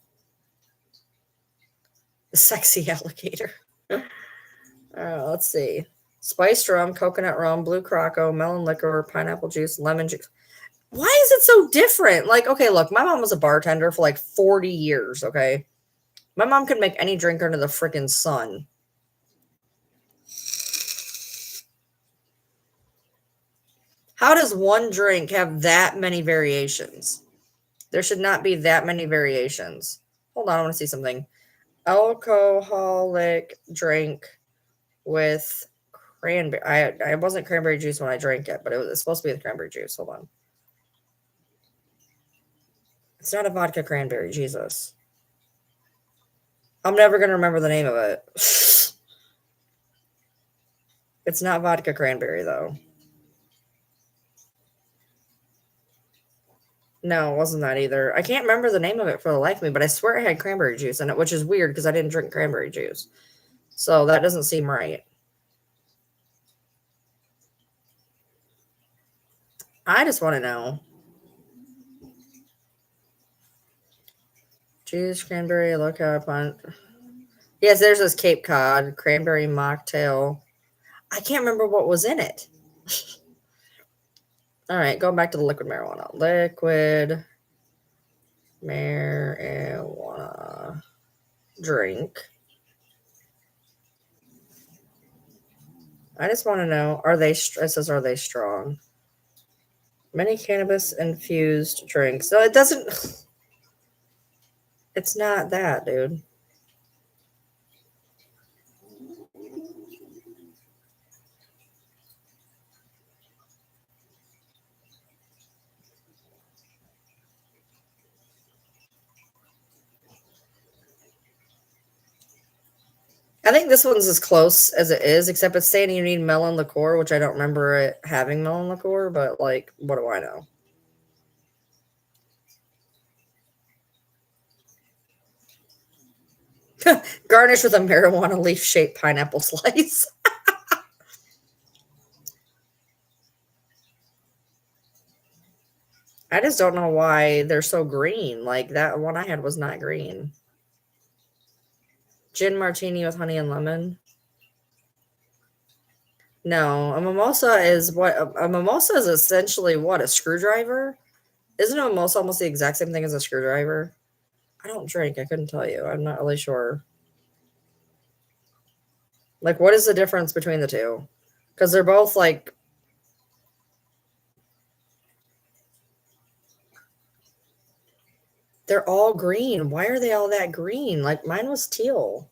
The sexy alligator. Let's see. Spiced rum, coconut rum, Blue Curaçao, melon liquor, pineapple juice, lemon juice. Why is it so different? Like, okay, look, my mom was a bartender for like 40 years, okay? My mom could make any drink under the freaking sun. How does one drink have that many variations? There should not be that many variations. Hold on, I want to see something. Alcoholic drink with cranberry. I wasn't cranberry juice when I drank it, but it's supposed to be the cranberry juice. Hold on. It's not a vodka cranberry, Jesus. I'm never going to remember the name of it. It's not vodka cranberry, though. No, it wasn't that either. I can't remember the name of it for the life of me, but I swear it had cranberry juice in it, which is weird because I didn't drink cranberry juice. So that doesn't seem right. I just want to know. Juice, cranberry, look out punch. Yes, there's this Cape Cod cranberry mocktail. I can't remember what was in it. All right, going back to the liquid marijuana. Liquid marijuana drink. I just want to know, it says, are they strong? Many cannabis infused drinks. No, it doesn't. It's not that, dude. I think this one's as close as it is, except it's saying you need melon liqueur, which I don't remember it having melon liqueur, but like, what do I know? Garnish with a marijuana leaf-shaped pineapple slice. I just don't know why they're so green. Like, that one I had was not green. Gin martini with honey and lemon. No, a mimosa is what a mimosa is essentially what, a screwdriver? Isn't a mimosa almost the exact same thing as a screwdriver? I don't drink. I couldn't tell you. I'm not really sure. Like, what is the difference between the two? Because they're both like. They're all green. Why are they all that green? Like, mine was teal.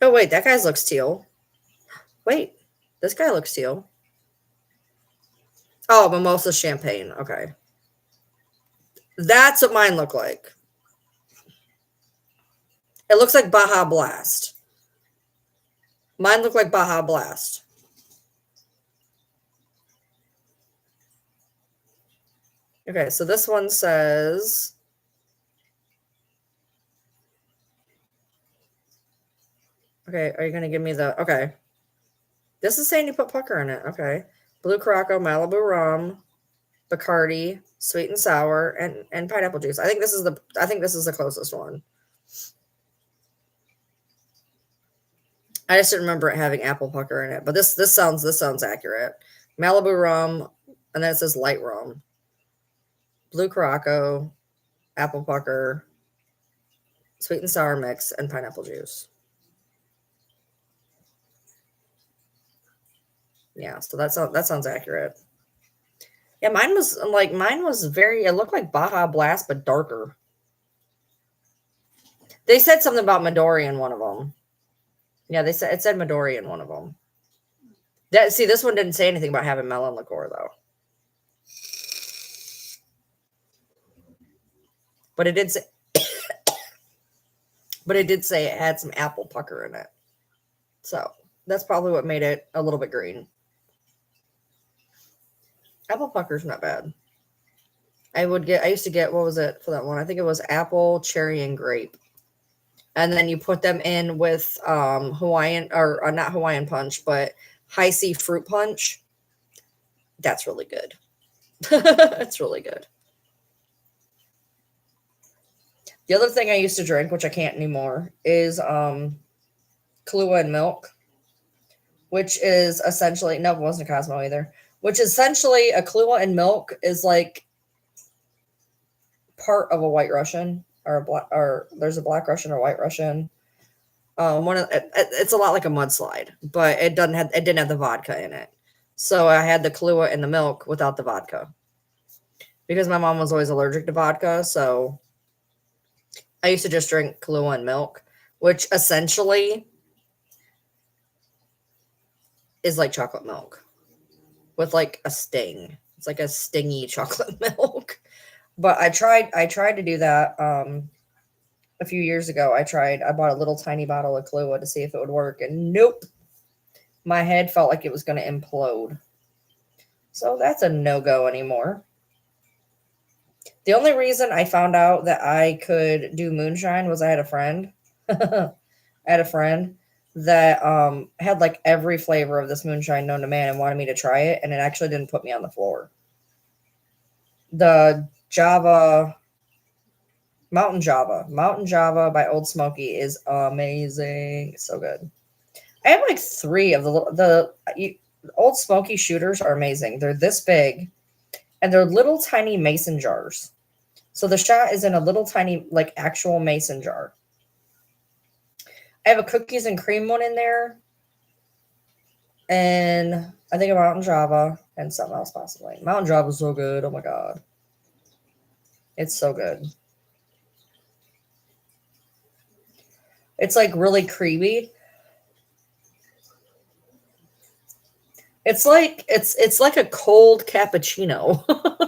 Oh, wait, that guy's looks teal. Wait, this guy looks teal. Oh, mimosa champagne. Okay. That's what mine look like. It looks like Baja Blast. Mine look like Baja Blast. Okay, so this one says. Okay, are you going to give me the. Okay. This is saying you put pucker in it. Okay. Blue Caraco, Malibu rum, Bacardi, sweet and sour, and pineapple juice. I think this is the closest one. I just didn't remember it having apple pucker in it, but this sounds accurate. Malibu rum, and then it says light rum. Blue Caraco, apple pucker, sweet and sour mix, and pineapple juice. Yeah, so that sounds accurate. Yeah, mine was very. It looked like Baja Blast, but darker. They said something about Midori in one of them. Yeah, it said Midori in one of them. This one didn't say anything about having melon liqueur though. But it did say but it did say it had some apple pucker in it. So that's probably what made it a little bit green. Apple pucker's not bad. I used to get, what was it for that one? I think it was apple, cherry, and grape. And then you put them in with Hawaiian, or not Hawaiian punch, but high C fruit punch. That's really good. It's really good. The other thing I used to drink, which I can't anymore, is Kahlua and milk, which is essentially, no, it wasn't a Cosmo either, which essentially a Kahlua and milk is like part of a White Russian or there's a Black Russian or White Russian. It's a lot like a mudslide, but it didn't have the vodka in it. So I had the Kahlua and the milk without the vodka because my mom was always allergic to vodka. So I used to just drink Kahlua and milk, which essentially is like chocolate milk with like a sting. It's like a stingy chocolate milk. But I tried to do that a few years ago. I bought a little tiny bottle of Kahlua to see if it would work, and nope. My head felt like it was going to implode. So that's a no-go anymore. The only reason I found out that I could do moonshine was I had a friend. I had a friend that had like every flavor of this moonshine known to man and wanted me to try it, and it actually didn't put me on the floor. The Mountain Java by Old Smoky is amazing. It's so good. I have like 3 of the Old Smoky shooters are amazing. They're this big, and they're little tiny mason jars. So the shot is in a little tiny, like, actual mason jar. I have a cookies and cream one in there, and I think a Mountain Java and something else possibly. Mountain Java is so good. Oh my god, it's so good. It's like really creamy. It's like a cold cappuccino.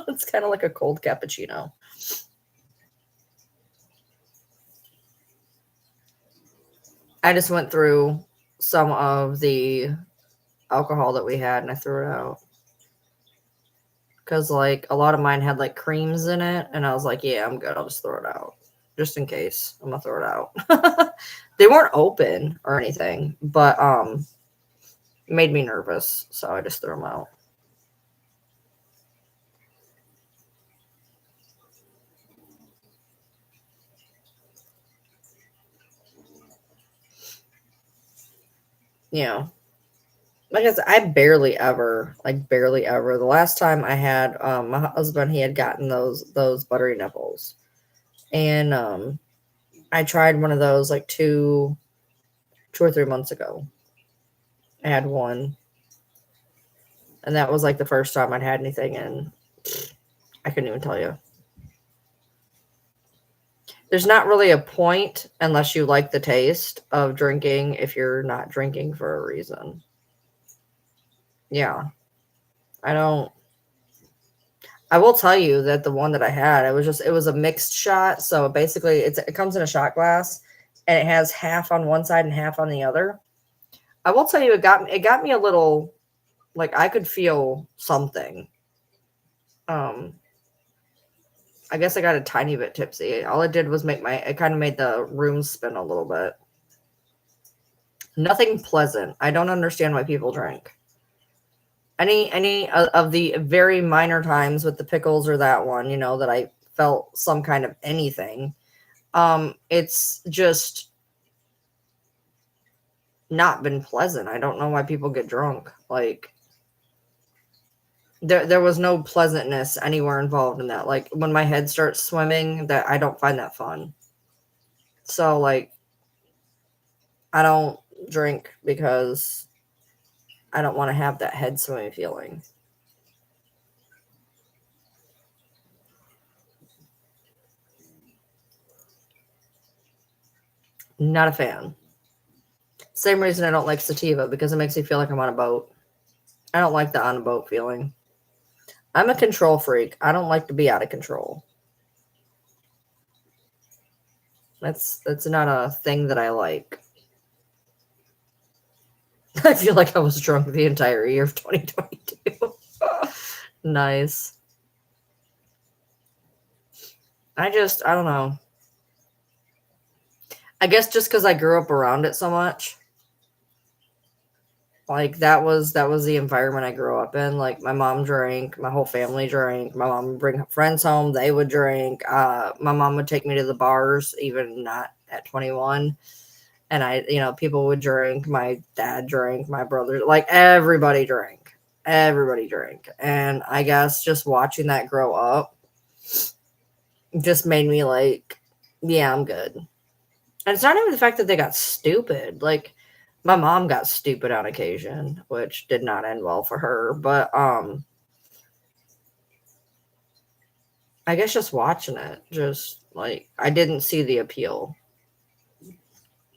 It's kind of like a cold cappuccino. I just went through some of the alcohol that we had and I threw it out. Because, like, a lot of mine had, like, creams in it. And I was like, yeah, I'm good. I'll just throw it out. Just in case. I'm going to throw it out. They weren't open or anything. But, it made me nervous. So I just threw them out. Yeah. Like I said, I barely ever, like barely ever. The last time I had my husband, he had gotten those buttery nipples. And I tried one of those like two or 3 months ago. I had one. And that was like the first time I'd had anything and I couldn't even tell you. There's not really a point unless you like the taste of drinking if you're not drinking for a reason. Yeah. I will tell you that the one that I had, it was a mixed shot. So basically it comes in a shot glass and it has half on one side and half on the other. I will tell you it got me a little, like, I could feel something. I guess I got a tiny bit tipsy. All it did was it kind of made the room spin a little bit. Nothing pleasant. I don't understand why people drink. Any of the very minor times with the pickles or that one, that I felt some kind of anything. It's just not been pleasant. I don't know why people get drunk. Like, there was no pleasantness anywhere involved in that. Like, when my head starts swimming, that I don't find that fun. So, like, I don't drink because I don't want to have that head swimming feeling. Not a fan. Same reason I don't like sativa, because it makes me feel like I'm on a boat. I don't like the on a boat feeling. I'm a control freak. I don't like to be out of control. That's not a thing that I like. I feel like I was drunk the entire year of 2022. Nice. I don't know. I guess just because I grew up around it so much. Like, that was the environment I grew up in. Like, my mom drank, my whole family drank. My mom would bring friends home, they would drink. My mom would take me to the bars, even not at 21. And people would drink. My dad drank, my brother, like, everybody drank. Everybody drank. And I guess just watching that grow up just made me like, yeah, I'm good. And it's not even the fact that they got stupid. Like, my mom got stupid on occasion, which did not end well for her. But I guess just watching it, just like, I didn't see the appeal.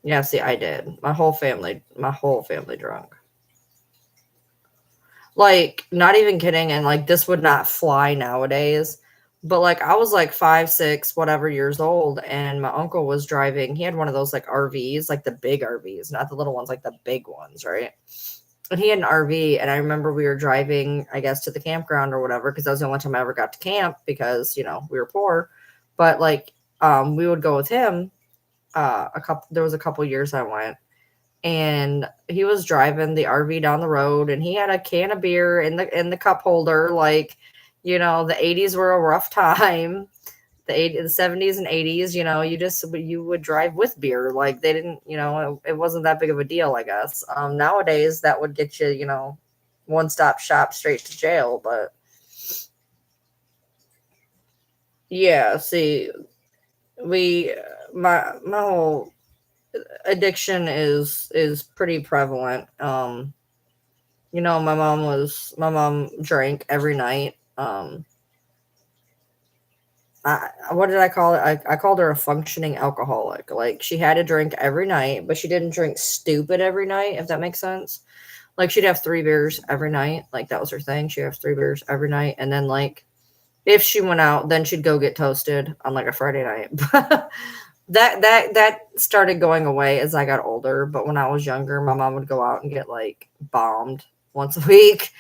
Yeah, see, I did. My whole family drunk. Like, not even kidding. And like, this would not fly nowadays. But like, I was like 5, 6, whatever years old, and my uncle was driving. He had one of those like RVs, like the big RVs, not the little ones, like the big ones, right? And he had an RV, and I remember we were driving, I guess, to the campground or whatever, because that was the only time I ever got to camp because, we were poor. But like, we would go with him. There was a couple years I went, and he was driving the RV down the road, and he had a can of beer in the cup holder. Like, the 80s were a rough time. The 70s and 80s, you would drive with beer. Like, they didn't, it wasn't that big of a deal, I guess. Nowadays that would get you, one-stop shop straight to jail. But yeah, see, my whole addiction is pretty prevalent. My mom drank every night. What did I call it? I called her a functioning alcoholic. Like, she had to drink every night, but she didn't drink stupid every night, if that makes sense. Like, she'd have 3 beers every night. Like, that was her thing. She'd have 3 beers every night. And then, like, if she went out, then she'd go get toasted on like a Friday night. That started going away as I got older, but when I was younger, my mom would go out and get like bombed once a week,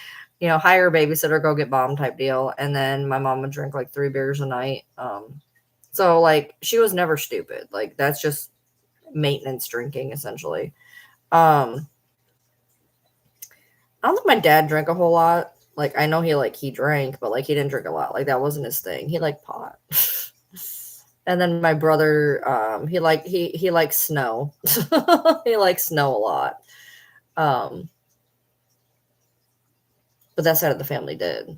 hire a babysitter, go get bombed type deal, and then my mom would drink like 3 beers a night. So like she was never stupid. Like that's just maintenance drinking essentially. I don't think my dad drank a whole lot. Like I know he drank, but like he didn't drink a lot. Like that wasn't his thing. He liked pot. And then my brother, he likes snow. He likes snow a lot. But that side of the family did.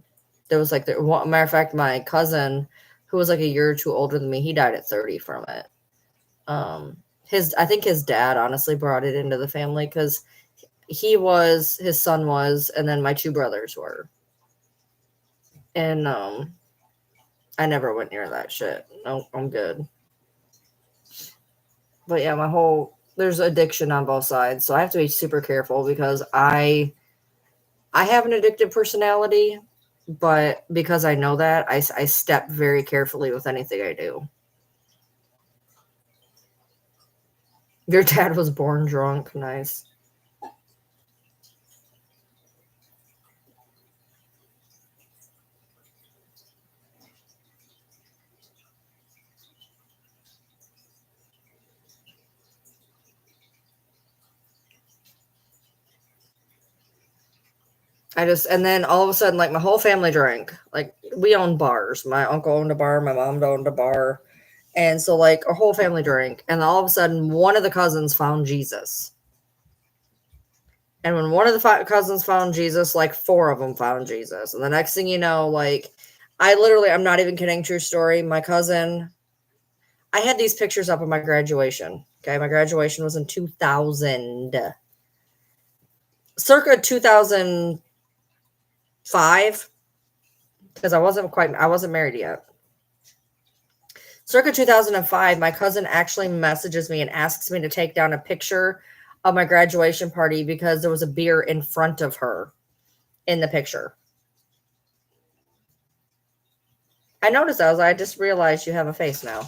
There was like matter of fact, my cousin, who was like a year or two older than me, he died at 30 from it. I think his dad honestly brought it into the family because his son was, and then my 2 brothers were. And I never went near that shit. No, I'm good. But yeah, there's addiction on both sides, so I have to be super careful because I have an addictive personality, but because I know that, I step very carefully with anything I do. Your dad was born drunk. Nice. And then all of a sudden, like my whole family drank. Like we owned bars. My uncle owned a bar. My mom owned a bar. And so like our whole family drank. And all of a sudden, one of the cousins found Jesus. And when one of the cousins found Jesus, like 4 of them found Jesus. And the next thing you know, like I'm not even kidding, true story. My cousin, I had these pictures up of my graduation. Okay. My graduation was in 2000, circa 2005, because I wasn't married yet. Circa 2005, my cousin actually messages me and asks me to take down a picture of my graduation party because there was a beer in front of her in the picture. I noticed that. I just realized you have a face now.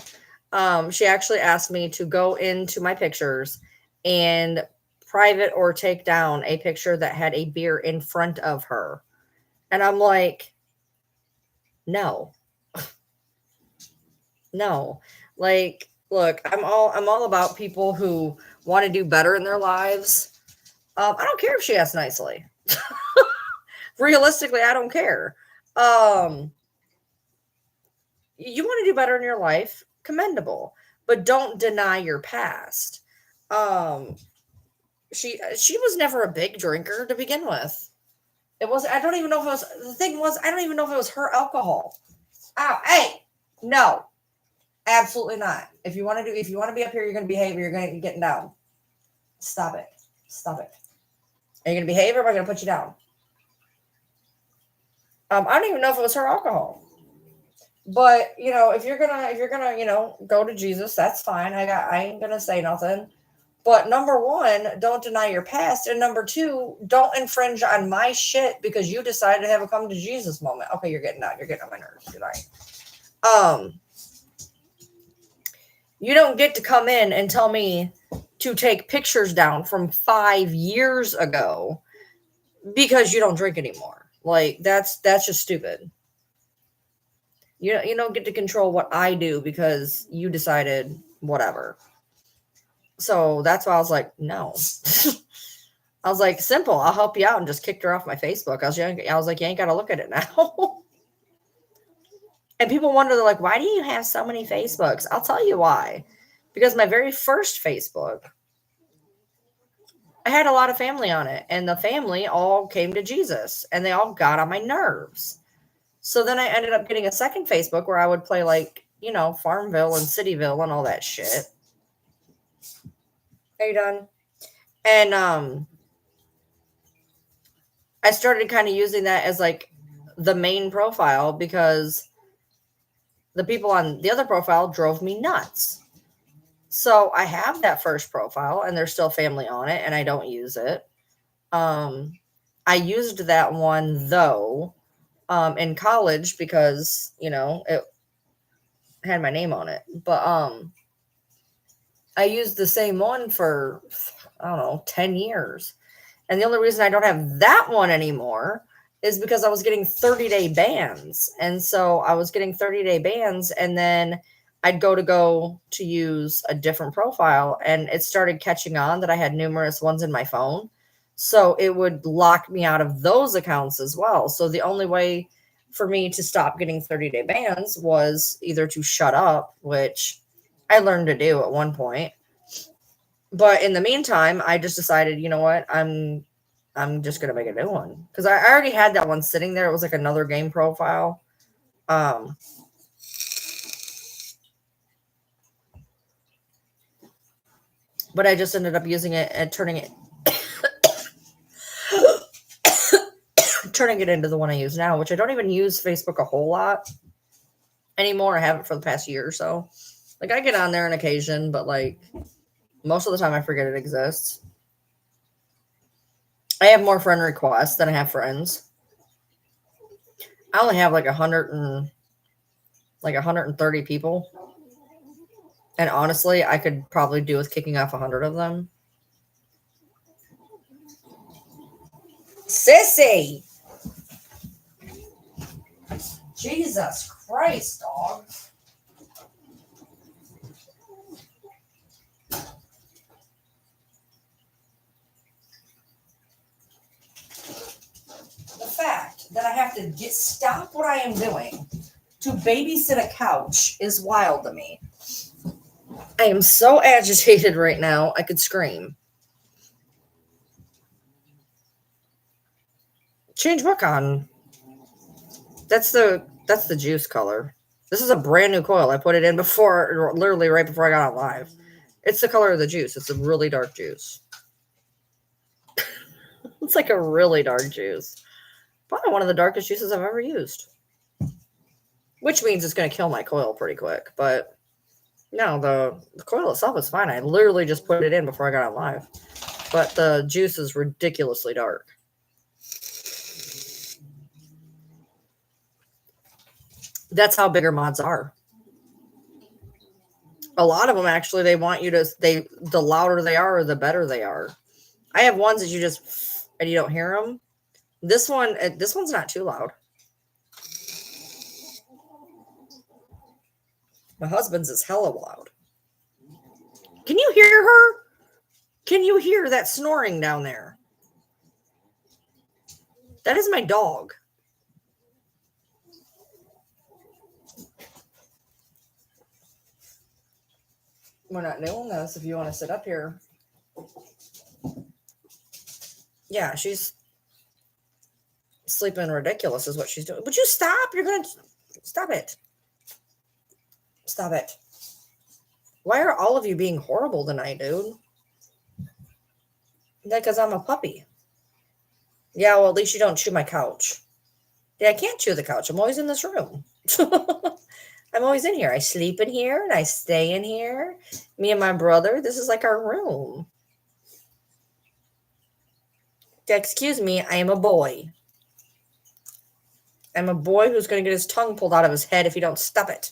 She actually asked me to go into my pictures and private or take down a picture that had a beer in front of her. And I'm like, no. No. Like, look, I'm all about people who want to do better in their lives. I don't care if she asks nicely. Realistically, I don't care. You want to do better in your life, commendable, but don't deny your past. She was never a big drinker to begin with. It was I don't even know if it was the thing was I don't even know if it was her alcohol. Oh, hey, no. Absolutely not. If you want to be up here, you're going to behave or you're going to be getting down. Stop it. Stop it. Are you going to behave or am I going to put you down? I don't even know if it was her alcohol. But, if you're gonna, go to Jesus, that's fine. I ain't gonna say nothing. But number 1, don't deny your past. And number 2, don't infringe on my shit because you decided to have a come to Jesus moment. Okay, you're getting out. You're getting on my nerves. Good night. You don't get to come in and tell me to take pictures down from 5 years ago because you don't drink anymore. Like that's just stupid. You don't get to control what I do because you decided whatever. So that's why I was like, no. I was like, simple. I'll help you out, and just kicked her off my Facebook. I was like, you ain't got to look at it now. And people wonder, they're like, why do you have so many Facebooks? I'll tell you why. Because my very first Facebook, I had a lot of family on it, and the family all came to Jesus, and they all got on my nerves. So then I ended up getting a second Facebook where I would play like, Farmville and Cityville and all that shit. Are you done? And I started kind of using that as like the main profile because the people on the other profile drove me nuts. So I have that first profile and there's still family on it and I don't use it. I used that one though in college because, it had my name on it. But I used the same one for, I don't know, 10 years. And the only reason I don't have that one anymore is because I was getting 30-day bans. And so I was getting 30-day bans, and then I'd go to use a different profile, and it started catching on that I had numerous ones in my phone. So it would lock me out of those accounts as well. So the only way for me to stop getting 30-day bans was either to shut up, which I learned to do at one point. But in the meantime, I just decided, you know what? I'm just gonna make a new one because I already had that one sitting there. It was like another game profile. But I just ended up using it and turning it into the one I use now, which I don't even use Facebook a whole lot anymore. I haven't for the past year or so. Like I get on there on occasion, but like most of the time I forget it exists. I have more friend requests than I have friends. I only have like 130 people. And honestly, I could probably do with kicking off 100 of them. Sissy! Jesus Christ, dog. The fact that I have to stop what I am doing to babysit a couch is wild to me. I am so agitated right now, I could scream. Change what cotton? That's the juice color. This is a brand new coil. I put it in before, literally right before I got on live. It's the color of the juice. It's a really dark juice. It's like a really dark juice. Probably one of the darkest juices I've ever used. Which means it's going to kill my coil pretty quick. But no, the coil itself is fine. I literally just put it in before I got on live. But the juice is ridiculously dark. That's how bigger mods are. A lot of them actually, they want you to, the louder they are, the better they are. I have ones that you just, and you don't hear them. This one's not too loud. My husband's is hella loud. Can you hear her? Can you hear that snoring down there? That is my dog. We're not doing this if you want to sit up here. Yeah, she's sleeping ridiculous is what she's doing. Would you stop? You're going to stop it. Stop it. Why are all of you being horrible tonight, dude? Yeah, because I'm a puppy. Yeah, well, at least you don't chew my couch. Yeah, I can't chew the couch. I'm always in this room. I'm always in here. I sleep in here and I stay in here. Me and my brother, this is like our room. Excuse me, I am a boy. I'm a boy who's going to get his tongue pulled out of his head if you don't stop it.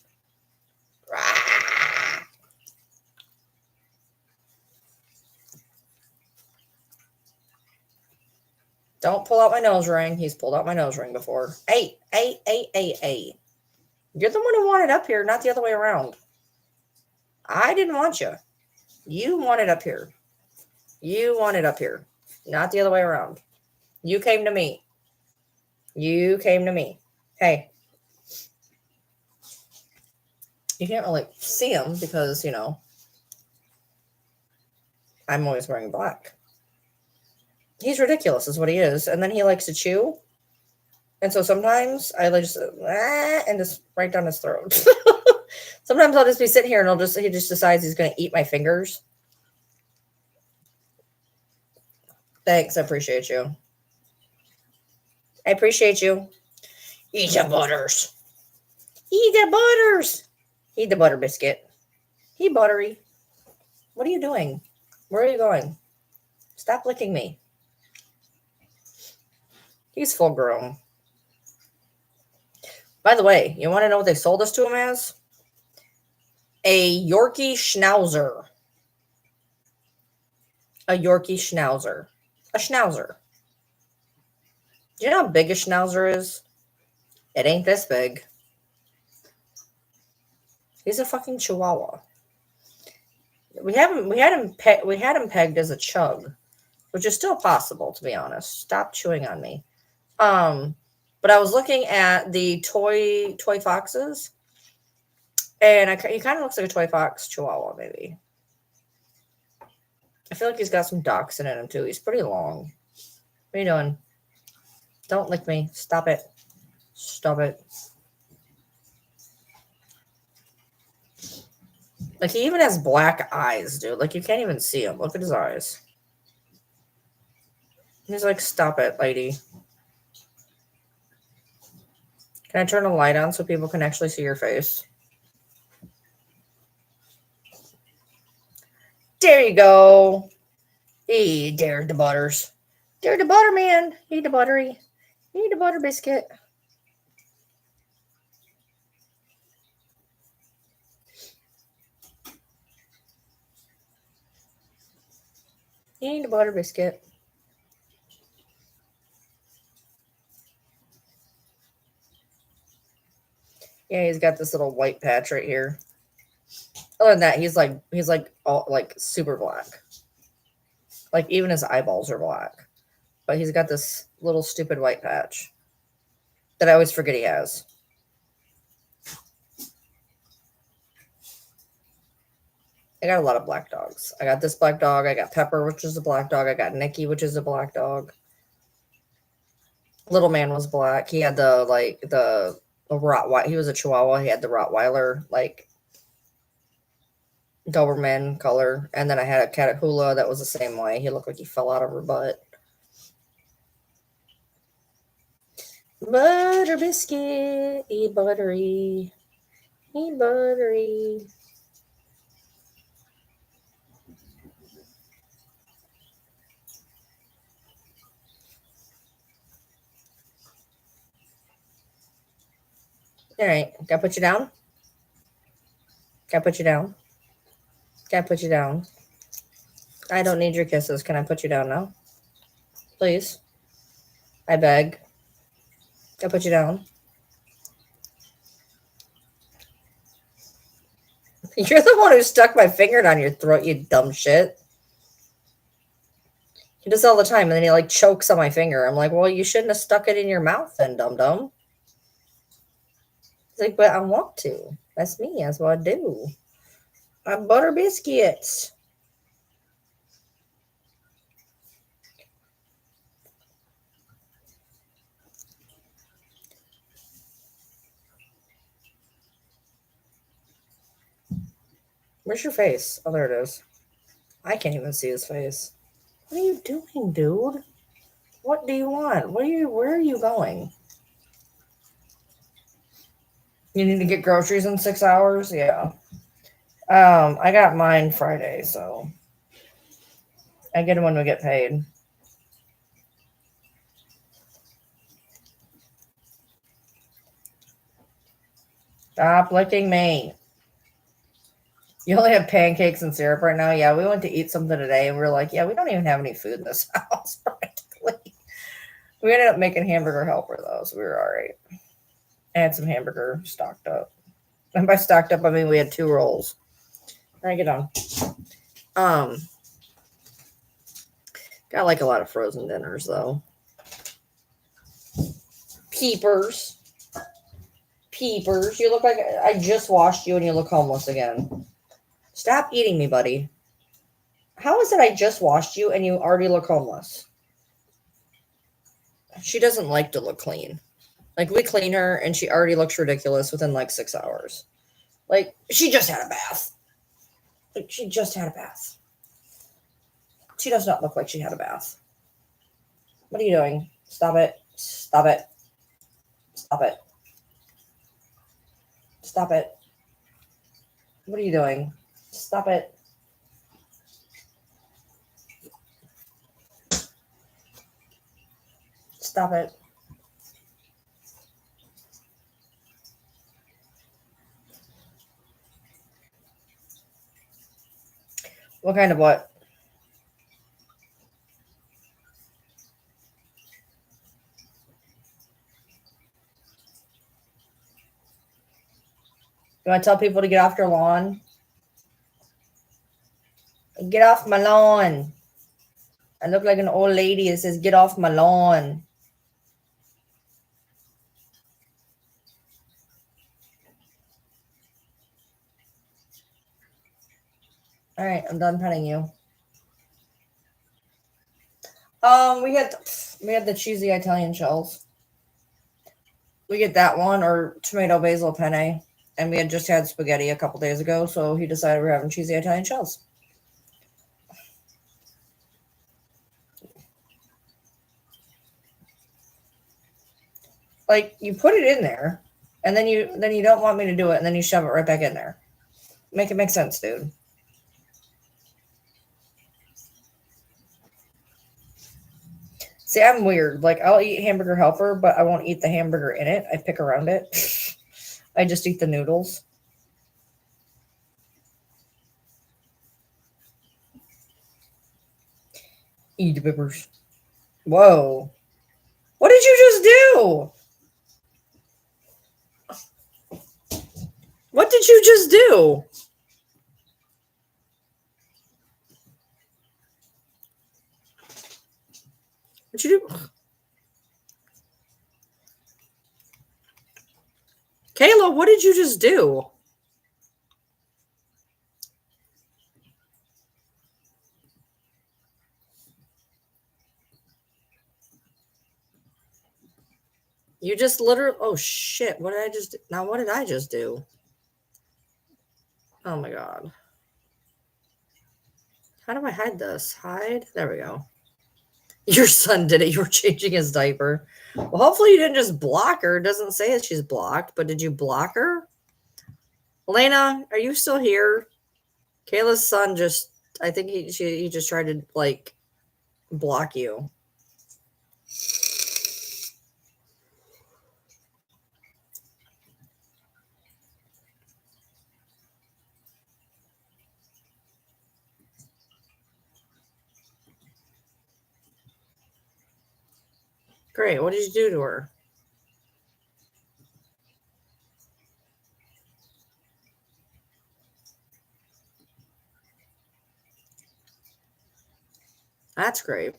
Don't pull out my nose ring. He's pulled out my nose ring before. Hey. You're the one who wanted up here, not the other way around. I didn't want you. You wanted up here. You wanted up here, not the other way around. You came to me. You came to me. Hey. You can't really see him because, you know, I'm always wearing black. He's ridiculous is what he is. And then he likes to chew. And so sometimes I like just and just right down his throat. Sometimes I'll just be sitting here and he just decides he's going to eat my fingers. Thanks. I appreciate you. I appreciate you. Eat the butters. Eat the butters. Eat the butter biscuit. He buttery. What are you doing? Where are you going? Stop licking me. He's full grown. By the way, you want to know what they sold us to him as? A Yorkie Schnauzer. A Yorkie Schnauzer. A Schnauzer. Do you know how big a Schnauzer is? It ain't this big. He's a fucking Chihuahua. We had him pegged as a chug, which is still possible, to be honest. Stop chewing on me. But I was looking at the toy foxes, and he kind of looks like a toy fox Chihuahua, maybe. I feel like he's got some dachshund in him too. He's pretty long. What are you doing? Don't lick me. Stop it. Stop it. Like, he even has black eyes, dude. Like, you can't even see him. Look at his eyes. He's like, stop it, lady. Can I turn a light on so people can actually see your face? There you go. Hey, dare the butters. Dare the butter, man. Eat the buttery. Eat the butter biscuit. Eat the butter biscuit. Yeah, he's got this little white patch right here. Other than that, he's like all like super black. Like, even his eyeballs are black. But he's got this little stupid white patch that I always forget he has. I got a lot of black dogs. I got this black dog. I got Pepper, which is a black dog. I got Nikki, which is a black dog. Little man was black. He had the Rottweiler. He was a Chihuahua. He had the Rottweiler, like, Doberman color. And then I had a Catahoula that was the same way. He looked like he fell out of her butt. Butter biscuit. Eat buttery. Eat buttery. All right. Can I put you down? Can I put you down? Can I put you down? I don't need your kisses. Can I put you down now? Please. I beg. Can I put you down? You're the one who stuck my finger down your throat, you dumb shit. He does all the time, and then he like chokes on my finger. I'm like, well, you shouldn't have stuck it in your mouth then, dum dum. He's like, but I want to. That's me. That's what I do. I butter biscuits. Where's your face? Oh, there it is. I can't even see his face. What are you doing, dude? What do you want? Where are you going? You need to get groceries in 6 hours? Yeah. I got mine Friday, so I get them when we get paid. Stop licking me. You only have pancakes and syrup right now? Yeah, we went to eat something today, and we were like, yeah, we don't even have any food in this house, practically. We ended up making hamburger helper, though, so we were all right. I had some hamburger stocked up. And by stocked up, I mean we had 2 rolls. All right, get on. Got like a lot of frozen dinners, though. Peepers. You look like I just washed you and you look homeless again. Stop eating me, buddy. How is it I just washed you and you already look homeless? She doesn't like to look clean. Like, we clean her and she already looks ridiculous within like 6 hours. Like, she just had a bath. Like, she just had a bath. She does not look like she had a bath. What are you doing? Stop it. Stop it. Stop it. Stop it. What are you doing? Stop it. Stop it. What kind of what? You want to tell people to get off your lawn? Get off my lawn. I look like an old lady that says, get off my lawn. All right, I'm done petting you. We had the cheesy Italian shells. We get that one or tomato basil penne, and we had just had spaghetti a couple days ago, so he decided we're having cheesy Italian shells. Like, you put it in there, and then you don't want me to do it, and then you shove it right back in there. Make it make sense, dude. See, I'm weird. Like, I'll eat hamburger helper, but I won't eat the hamburger in it. I pick around it. I just eat the noodles. Eat peppers. Whoa. What did you just do? What did you just do? What'd you do? Kayla, what did you just do? You just literally, oh shit, what did I just do? Now, what did I just do? Oh my God. How do I hide this? Hide? There we go. Your son did it. You were changing his diaper. Well, hopefully you didn't just block her. It doesn't say that she's blocked, but did you block her? Elena, are you still here? Kayla's son just, I think he just tried to, like, block you. Great. What did you do to her? That's great.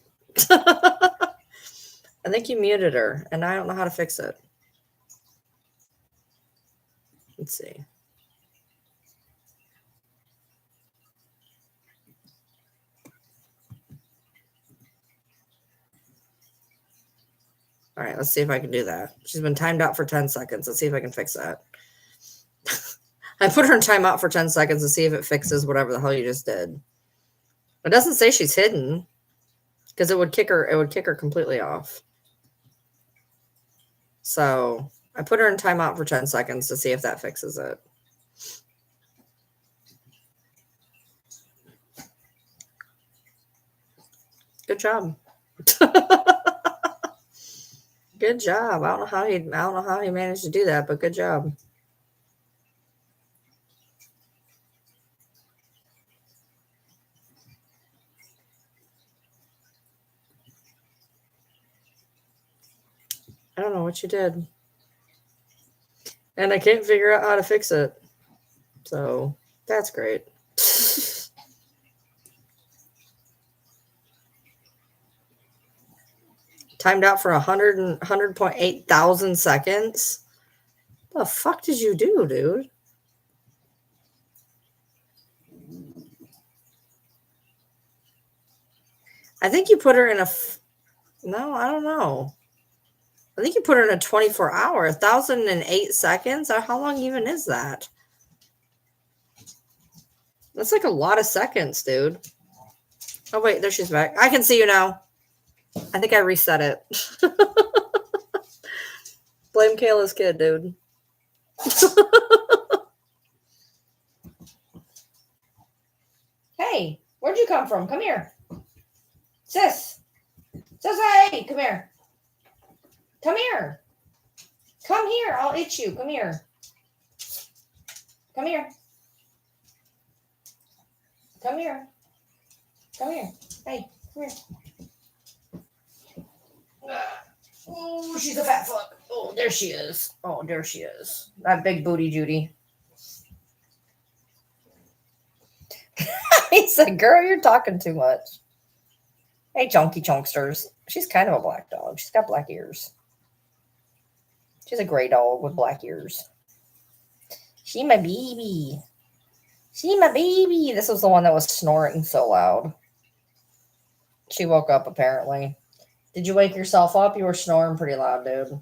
I think you muted her, and I don't know how to fix it. Let's see. All right, let's see if I can do that. She's been timed out for 10 seconds. Let's see if I can fix that. I put her in timeout for 10 seconds to see if it fixes whatever the hell you just did. It doesn't say she's hidden because it would kick her completely off. So I put her in timeout for 10 seconds to see if that fixes it. Good job. Good job. I don't know how he managed to do that, but good job. I don't know what you did. And I can't figure out how to fix it. So that's great. Timed out for 100.8 thousand seconds. What the fuck did you do, dude? I think you put her in no, I don't know. I think you put her in a 24-hour, 1,008 seconds. How long even is that? That's like a lot of seconds, dude. Oh, wait, there she's back. I can see you now. I think I reset it. Blame Kayla's kid, dude. Hey, where'd you come from? Come here. Sis. Hey, come here. Come here. Come here. I'll itch you. Come here. Come here. Come here. Come here. Hey, come here. Oh, she's a fat fuck. Oh, there she is. Oh, there she is. That big booty Judy. He said, girl, you're talking too much. Hey, chunky chunksters. She's kind of a black dog. She's got black ears. She's a gray dog with black ears. She my baby. She my baby. This was the one that was snoring so loud. She woke up, apparently. Did you wake yourself up? You were snoring pretty loud, dude.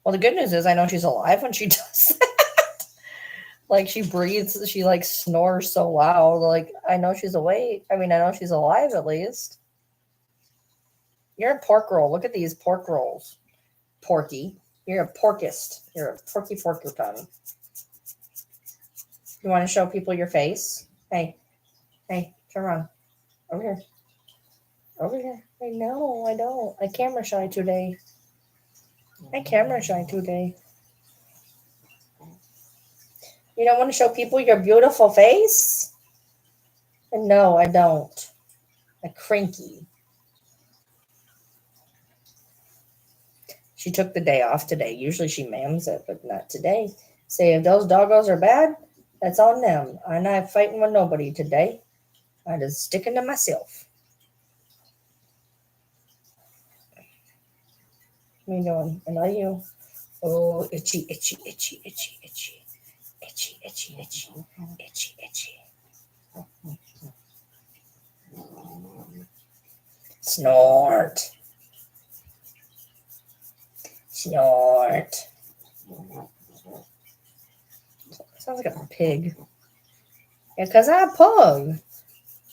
Well, the good news is I know she's alive when she does that. Like, she breathes. She, like, snores so loud. Like, I know she's awake. I mean, I know she's alive, at least. You're a pork roll. Look at these pork rolls. Porky. You're a porkist. You're a porky porcupine. You want to show people your face? Hey. Hey, turn around. Over here. Over here. I know, I don't. I camera shy today. I camera shy today. You don't want to show people your beautiful face? No, I don't. A cranky. She took the day off today. Usually she mams it, but not today. Say if those doggos are bad, that's on them. I'm not fighting with nobody today. I'm just sticking to myself. What are you doing? I love you. Oh, itchy, itchy, itchy, itchy, itchy. Itchy, itchy, itchy, itchy, itchy. Snort. Snort. Sounds like a pig. Yeah, because I pug.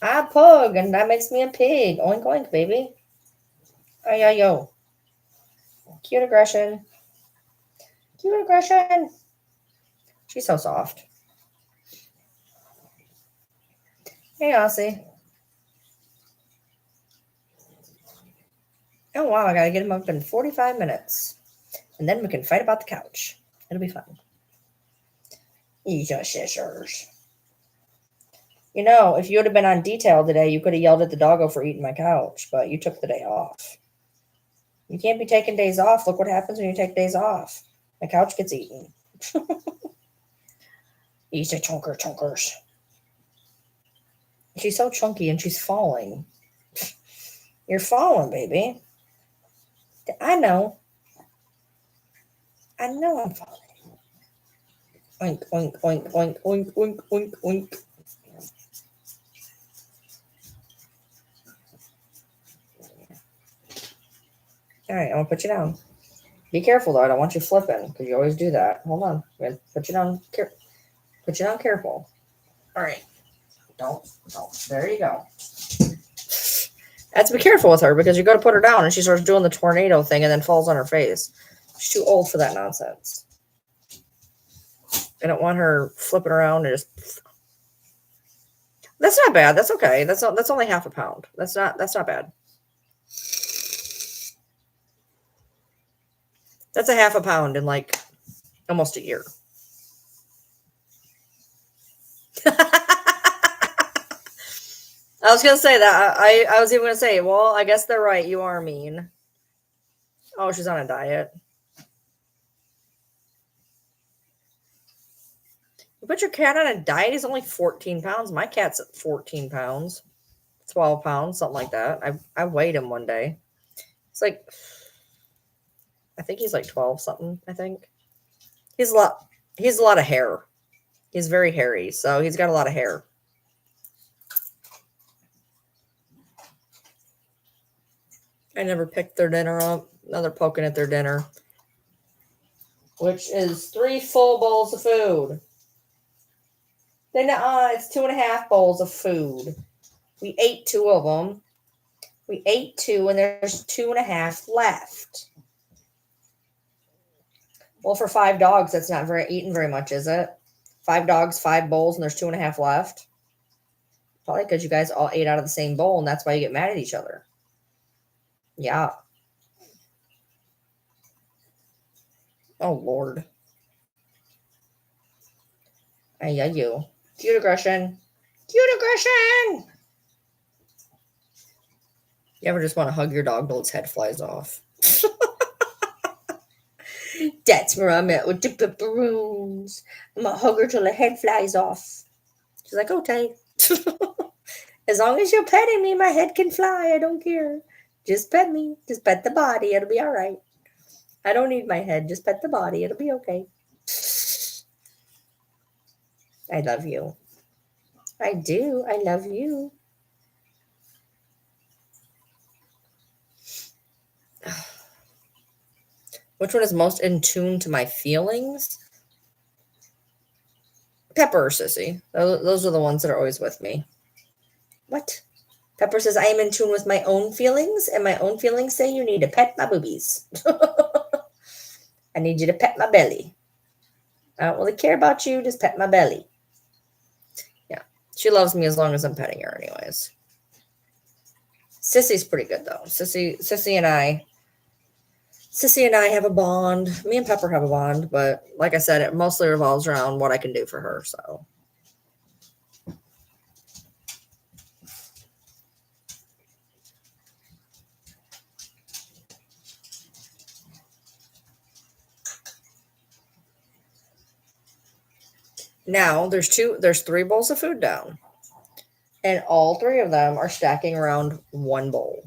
I pug, and that makes me a pig. Oink, oink, baby. Oh, yeah, yo. Cute aggression. Cute aggression. She's so soft. Hey, Aussie. Oh, wow. I got to get him up in 45 minutes. And then we can fight about the couch. It'll be fun. You just scissors. You know, if you would have been on detail today, you could have yelled at the doggo for eating my couch, but you took the day off. You can't be taking days off. Look what happens when you take days off. The couch gets eaten. Eat the chunkers. She's so chunky and she's falling. You're falling, baby. I know. I know I'm falling. Oink, oink, oink, oink, oink, oink, oink, oink. All right, I'm going to put you down. Be careful, though. I don't want you flipping because you always do that. Hold on. I'm going to put you down. Put you down careful. All right. Don't. There you go. I have to be careful with her because you go to put her down and she starts doing the tornado thing and then falls on her face. She's too old for that nonsense. I don't want her flipping around and just. That's not bad. That's okay. That's only half a pound. That's not bad. That's a half a pound in like almost a year. I was gonna say that. I was even gonna say, well, I guess they're right. You are mean. Oh, she's on a diet. You put your cat on a diet? He's only 14 pounds. My cat's at 14 pounds, 12 pounds, something like that. I weighed him one day. It's like, I think he's like 12 something, I think. He's a lot of hair. He's very hairy, so he's got a lot of hair. I never picked their dinner up. Now they're poking at their dinner, which is 3 full bowls of food. Then it's 2.5 bowls of food. We ate 2 of them. We ate 2, and there's 2.5 left. Well, for 5 dogs, that's not eating very much, is it? 5 dogs, 5 bowls, and there's 2.5 left. Probably because you guys all ate out of the same bowl, and that's why you get mad at each other. Yeah. Oh, Lord. Yeah, you. Cute aggression. Cute aggression! You ever just want to hug your dog till its head flies off? That's where I'm at with the pepperoons. I'm going to hug her till her head flies off. She's like, okay. As long as you're petting me, my head can fly. I don't care. Just pet me. Just pet the body. It'll be all right. I don't need my head. Just pet the body. It'll be okay. I love you. I do. I love you. Which one is most in tune to my feelings? Pepper or Sissy. Those are the ones that are always with me. What? Pepper says, I am in tune with my own feelings, and my own feelings say you need to pet my boobies. I need you to pet my belly. I don't really care about you, just pet my belly. Yeah. She loves me as long as I'm petting her anyways. Sissy's pretty good though. Sissy and I have a bond. Me and Pepper have a bond, but like I said, it mostly revolves around what I can do for her, so. Now there's 3 bowls of food down. And all 3 of them are stacking around 1 bowl.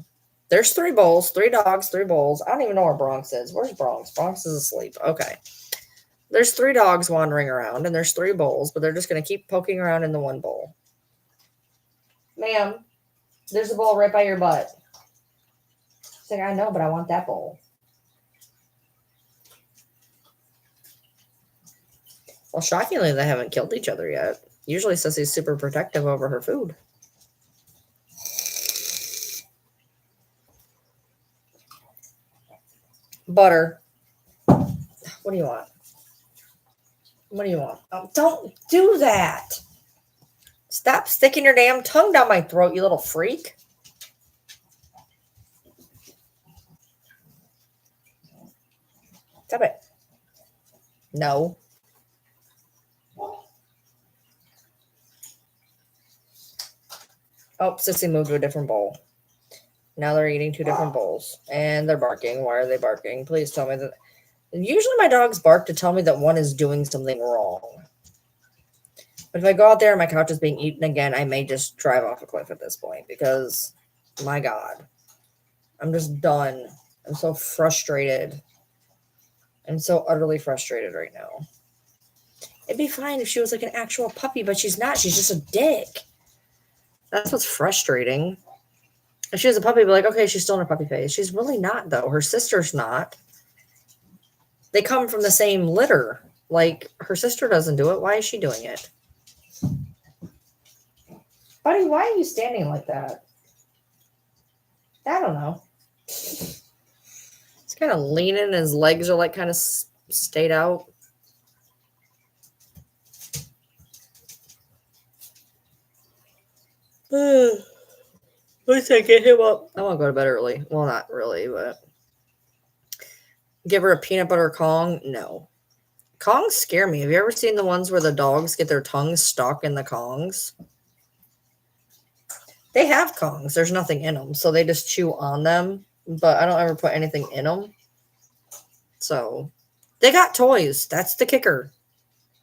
There's 3 bowls, 3 dogs, 3 bowls. I don't even know where Bronx is. Where's Bronx? Bronx is asleep. Okay. There's 3 dogs wandering around, and there's 3 bowls, but they're just going to keep poking around in the 1 bowl. Ma'am, there's a bowl right by your butt. She's like, I know, but I want that bowl. Well, shockingly, they haven't killed each other yet. Usually Sissy's super protective over her food. Butter. What do you want? What do you want? Oh, don't do that. Stop sticking your damn tongue down my throat, you little freak. Stop it. No. Oh, Sissy moved to a different bowl. Now they're eating 2 different bowls. And they're barking. Why are they barking? Please tell me that. Usually my dogs bark to tell me that one is doing something wrong. But if I go out there and my couch is being eaten again, I may just drive off a cliff at this point. Because, my God. I'm just done. I'm so frustrated. I'm so utterly frustrated right now. It'd be fine if she was like an actual puppy, but she's not. She's just a dick. That's what's frustrating. If she was a puppy, I'd be like, okay, she's still in her puppy phase. She's really not, though. Her sister's not. They come from the same litter. Like, her sister doesn't do it. Why is she doing it? Buddy, why are you standing like that? I don't know. He's kind of leaning. His legs are like kind of stayed out. At least I get him up. I want to go to bed early. Well, not really, but give her a peanut butter Kong? No. Kongs scare me. Have you ever seen the ones where the dogs get their tongues stuck in the Kongs? They have Kongs. There's nothing in them, so they just chew on them. But I don't ever put anything in them. So they got toys. That's the kicker.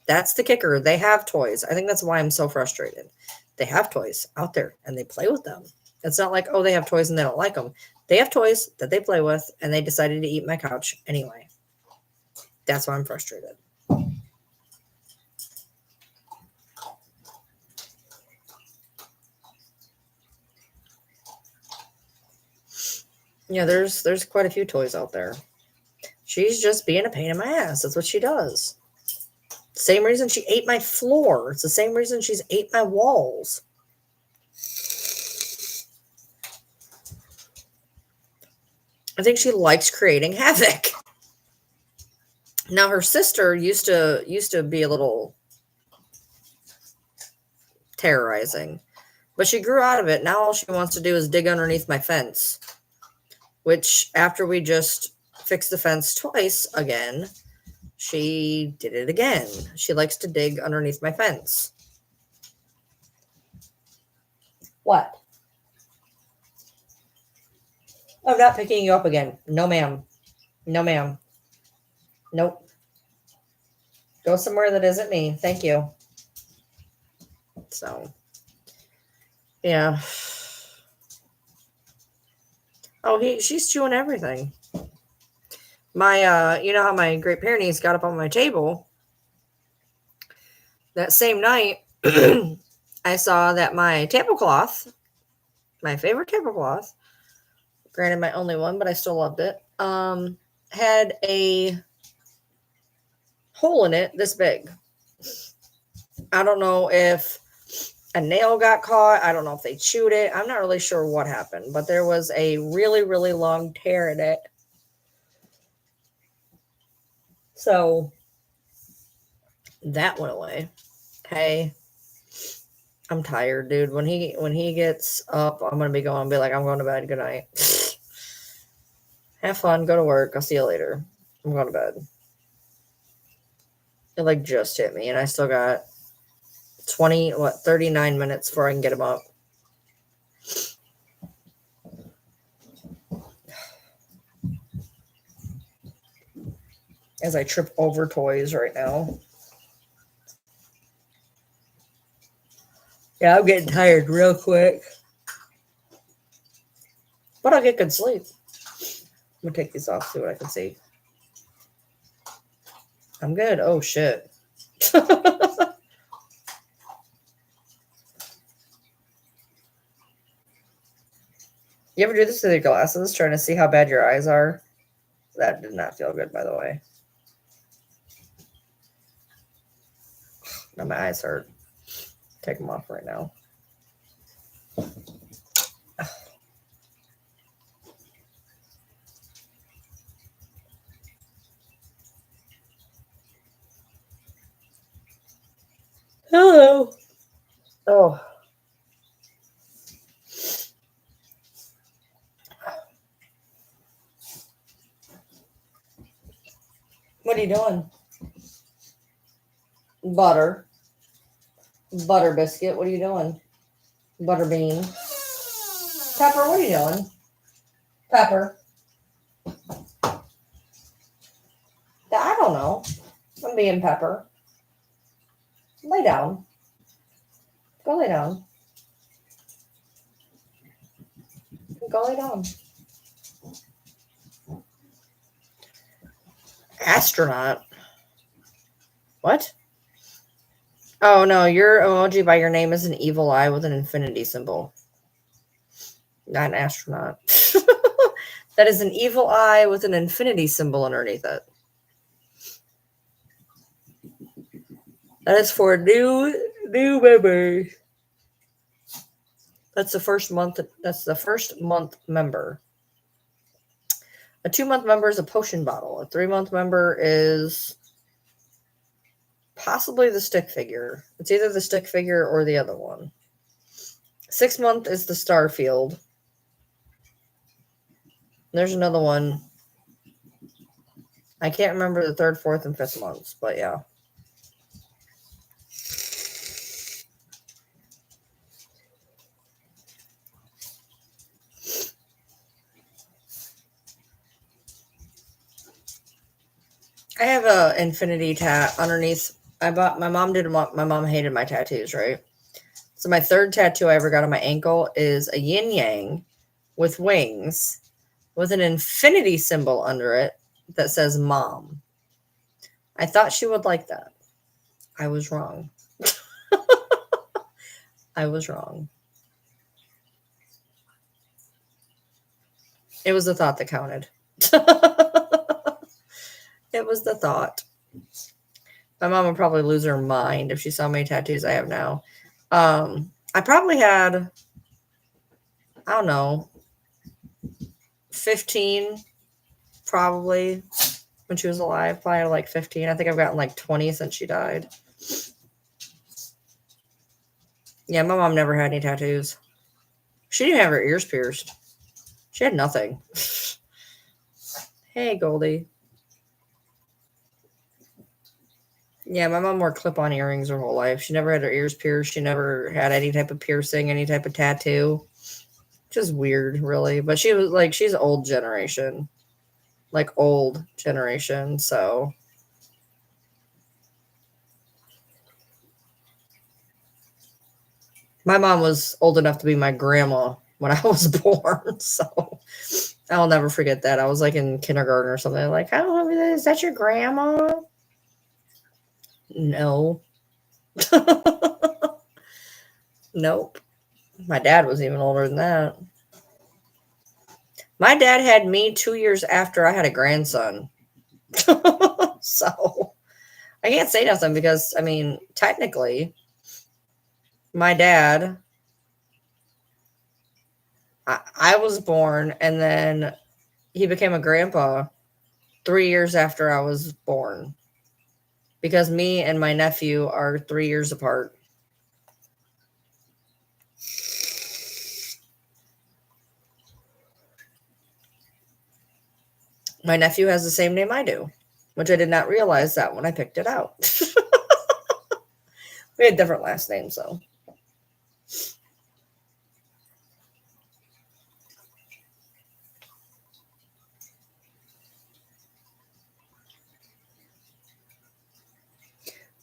That's the kicker. They have toys. I think that's why I'm so frustrated. They have toys out there, and they play with them. It's not like, oh, they have toys and they don't like them. They have toys that they play with, and they decided to eat my couch anyway. That's why I'm frustrated. Yeah, there's quite a few toys out there. She's just being a pain in my ass. That's what she does. Same reason she ate my floor. It's the same reason she's ate my walls. I think she likes creating havoc. Now her sister used to be a little terrorizing, but she grew out of it. Now all she wants to do is dig underneath my fence, which after we just fixed the fence twice again, she did it again. She likes to dig underneath my fence. What? I'm not picking you up again. No, ma'am. No, ma'am. Nope. Go somewhere that isn't me. Thank you. So, yeah. Oh, she's chewing everything. My, you know how my Great Pyrenees got up on my table? That same night, I saw that my tablecloth, my favorite tablecloth, granted my only one, but I still loved it, had a hole in it this big. I don't know if a nail got caught. I don't know if they chewed it. I'm not really sure what happened, but there was a really, really long tear in it. So that went away. Hey, I'm tired, dude. When he gets up, I'm gonna be going, be like, I'm going to bed. Good night. Have fun. Go to work. I'll see you later. I'm going to bed. It like just hit me, and I still got 39 minutes before I can get him up. As I trip over toys right now. Yeah, I'm getting tired real quick. But I'll get good sleep. I'm going to take these off, see what I can see. I'm good. Oh, shit. You ever do this with your glasses, trying to see how bad your eyes are? That did not feel good, by the way. Now my eyes hurt. Take them off right now. Hello. Oh. What are you doing? Butter. Butter biscuit. What are you doing? Butter bean. Pepper, what are you doing? Pepper. I don't know. I'm being Pepper. Lay down. Go lay down. Go lay down. Astronaut. What? Oh, no. Your emoji by your name is an evil eye with an infinity symbol. Not an astronaut. That is an evil eye with an infinity symbol underneath it. That is for new members. That's the first month. That's the first month member. A 2-month member is a potion bottle. A 3-month member is possibly the stick figure. It's either the stick figure or the other one. 6-month is the Starfield. There's another one. I can't remember the 3rd, 4th, and 5th months, but yeah. I have a infinity tat underneath. My mom hated my tattoos, right? So my 3rd tattoo I ever got on my ankle is a yin yang with wings with an infinity symbol under it that says mom. I thought she would like that. I was wrong. I was wrong. It was the thought that counted. It was the thought. My mom would probably lose her mind if she saw how many tattoos I have now. I probably had, I don't know, 15 probably when she was alive. Probably had like 15. I think I've gotten like 20 since she died. Yeah, my mom never had any tattoos. She didn't have her ears pierced. She had nothing. Hey, Goldie. Yeah, my mom wore clip-on earrings her whole life. She never had her ears pierced. She never had any type of piercing, any type of tattoo. Just weird, really. But she was like, she's old generation. Like old generation, so. My mom was old enough to be my grandma when I was born, so I'll never forget that. I was like in kindergarten or something. Like, "Oh, is that your grandma?" No. Nope. My dad was even older than that. My dad had me 2 years after I had a grandson. So, I can't say nothing because, I mean, technically, my dad, I was born and then he became a grandpa 3 years after I was born because me and my nephew are 3 years apart. My nephew has the same name I do, which I did not realize that when I picked it out. We had different last names, though.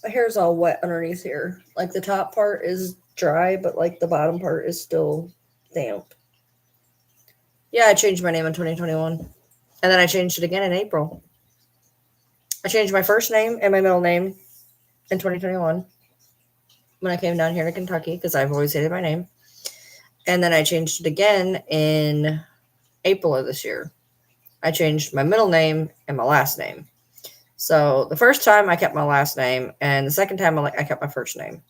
My hair's all wet underneath here. Like the top part is dry, but like the bottom part is still damp. Yeah, I changed my name in 2021. And then I changed it again in April. I changed my first name and my middle name in 2021 when I came down here to Kentucky because I've always hated my name. And then I changed it again in April of this year. I changed my middle name and my last name. So the first time I kept my last name, and the second time I kept my first name.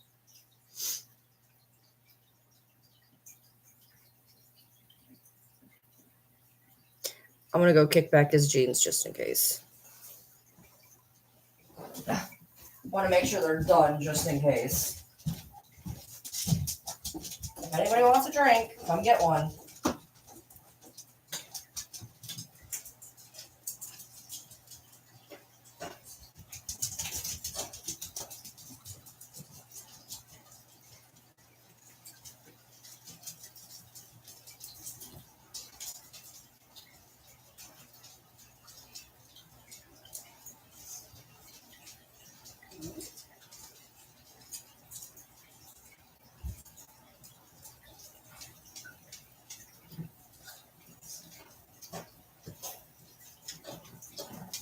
I'm going to go kick back his jeans just in case. Want to make sure they're done just in case. If anybody wants a drink, come get one.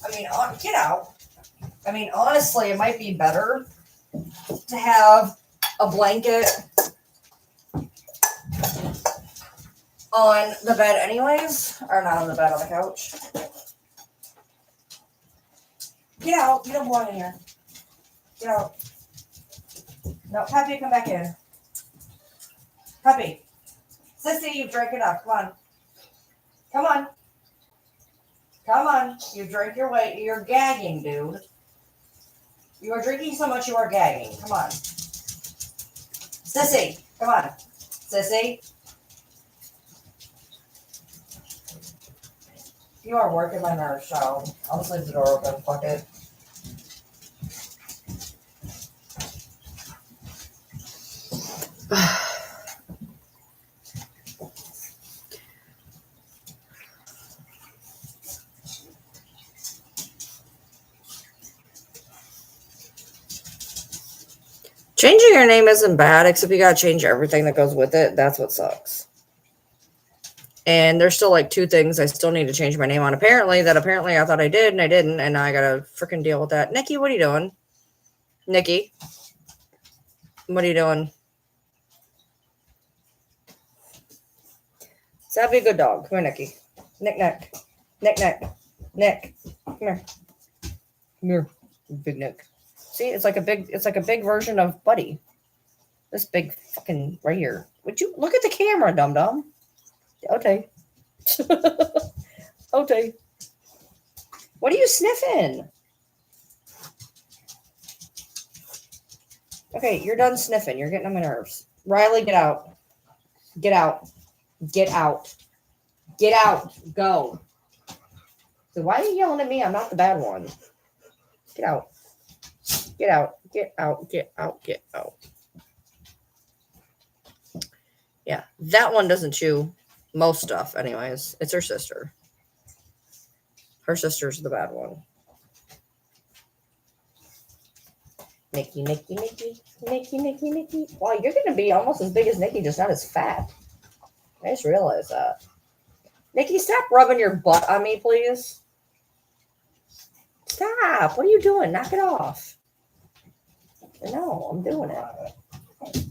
I mean, get out. I mean, honestly, it might be better to have a blanket on the bed anyways, or not on the bed, on the couch. Get out. You don't belong in here. Get out. No, Peppy, come back in. Peppy. Sissy, you've drank enough. Come on. Come on. Come on. You drank your weight. You're gagging, dude. You are drinking so much you are gagging. Come on. Sissy, come on. Sissy. You are working my nerves, child. I'll just leave the door open. Fuck it. Changing your name isn't bad, except you gotta change everything that goes with it. That's what sucks. And there's still like 2 things I still need to change my name on. Apparently I thought I did and I didn't, and now I gotta freaking deal with that. Nikki, what are you doing? Nikki, what are you doing? So that'd be a good dog. Come here, Nikki. Nick, Nick. Nick, Nick. Nick. Come here. Come here. Big Nick. See, it's like a big version of Buddy. This big fucking right here. Would you look at the camera, dum dum? Okay. Okay. What are you sniffing? Okay, you're done sniffing. You're getting on my nerves. Riley, get out. Get out. Get out. Get out. Go. So why are you yelling at me? I'm not the bad one. Get out. Get out. Get out. Get out. Get out. Yeah, that one doesn't chew most stuff anyways. It's her sister. Her sister's the bad one. Nikki. Wow, you're going to be almost as big as Nikki, just not as fat. I just realized that. Nikki, stop rubbing your butt on me, please. Stop. What are you doing? Knock it off. No, I'm doing it.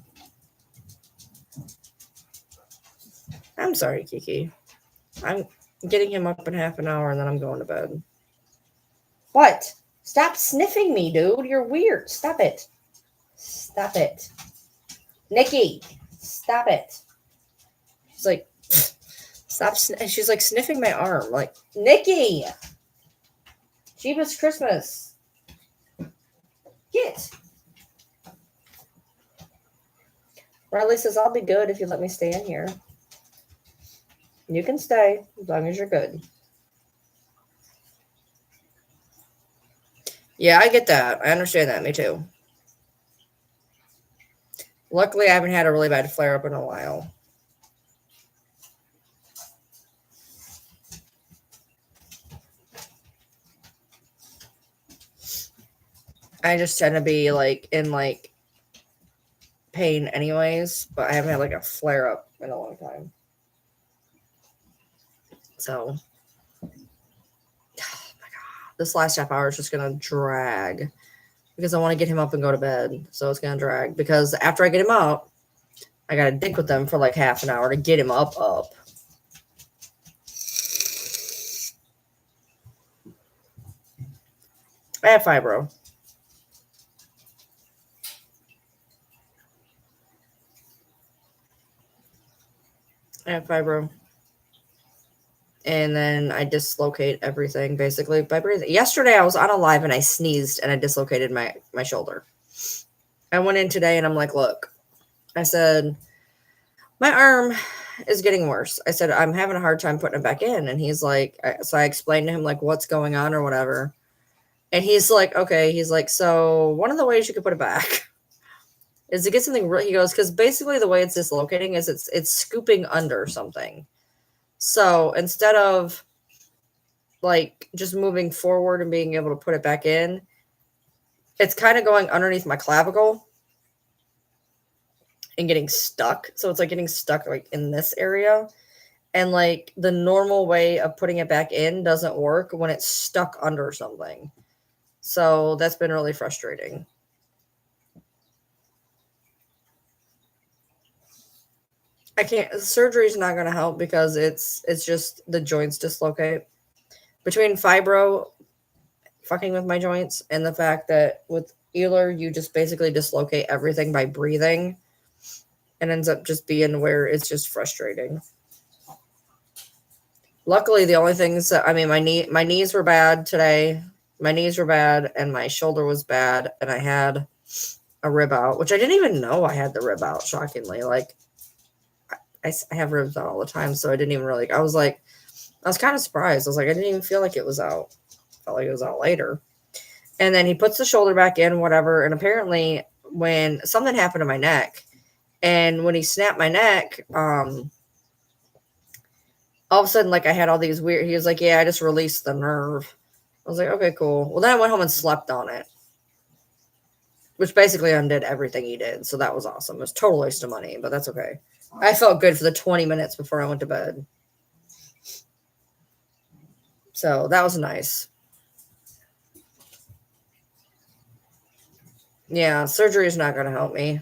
I'm sorry, Kiki. I'm getting him up in half an hour and then I'm going to bed. What? Stop sniffing me, dude. You're weird. Stop it. Stop it. Nikki, stop it. She's like, stop. She's like sniffing my arm. Like, Nikki. Jeebus Christmas. Get. Riley says, I'll be good if you let me stay in here. You can stay as long as you're good. Yeah, I get that. I understand that. Me too. Luckily, I haven't had a really bad flare-up in a while. I just tend to be like in like pain anyways, but I haven't had like a flare-up in a long time. So, oh my God, this last half hour is just gonna drag because I want to get him up and go to bed. So it's gonna drag because after I get him up, I gotta dick with them for like half an hour to get him up. I have fibro. And then I dislocate everything basically by breathing. Yesterday I was on a live and I sneezed and I dislocated my shoulder. I went in today and I'm like, look, I said, my arm is getting worse. I said, I'm having a hard time putting it back in. And he's like, so I explained to him like what's going on or whatever. And he's like, okay. He's like, so one of the ways you could put it back is to get something real. He goes, because basically the way it's dislocating is it's scooping under something. So instead of like just moving forward and being able to put it back in, it's kind of going underneath my clavicle and getting stuck. So it's like getting stuck like in this area. And like the normal way of putting it back in doesn't work when it's stuck under something. So that's been really frustrating. I can't, surgery is not going to help because it's just the joints dislocate. Between fibro fucking with my joints and the fact that with Euler, you just basically dislocate everything by breathing and ends up just being where it's just frustrating. Luckily, the only things that, I mean, my knees were bad today. My knees were bad and my shoulder was bad. And I had a rib out, which I didn't even know I had the rib out, shockingly. Like, I have ribs out all the time, so I didn't even really, I was kind of surprised. I was like, I didn't even feel like it was out. Felt like it was out later. And then he puts the shoulder back in, whatever. And apparently when something happened to my neck and when he snapped my neck, all of a sudden, like I had all these weird, he was like, yeah, I just released the nerve. I was like, okay, cool. Well, then I went home and slept on it, which basically undid everything he did. So that was awesome. It was total waste of money, but that's okay. I felt good for the 20 minutes before I went to bed. So that was nice. Yeah, surgery is not going to help me.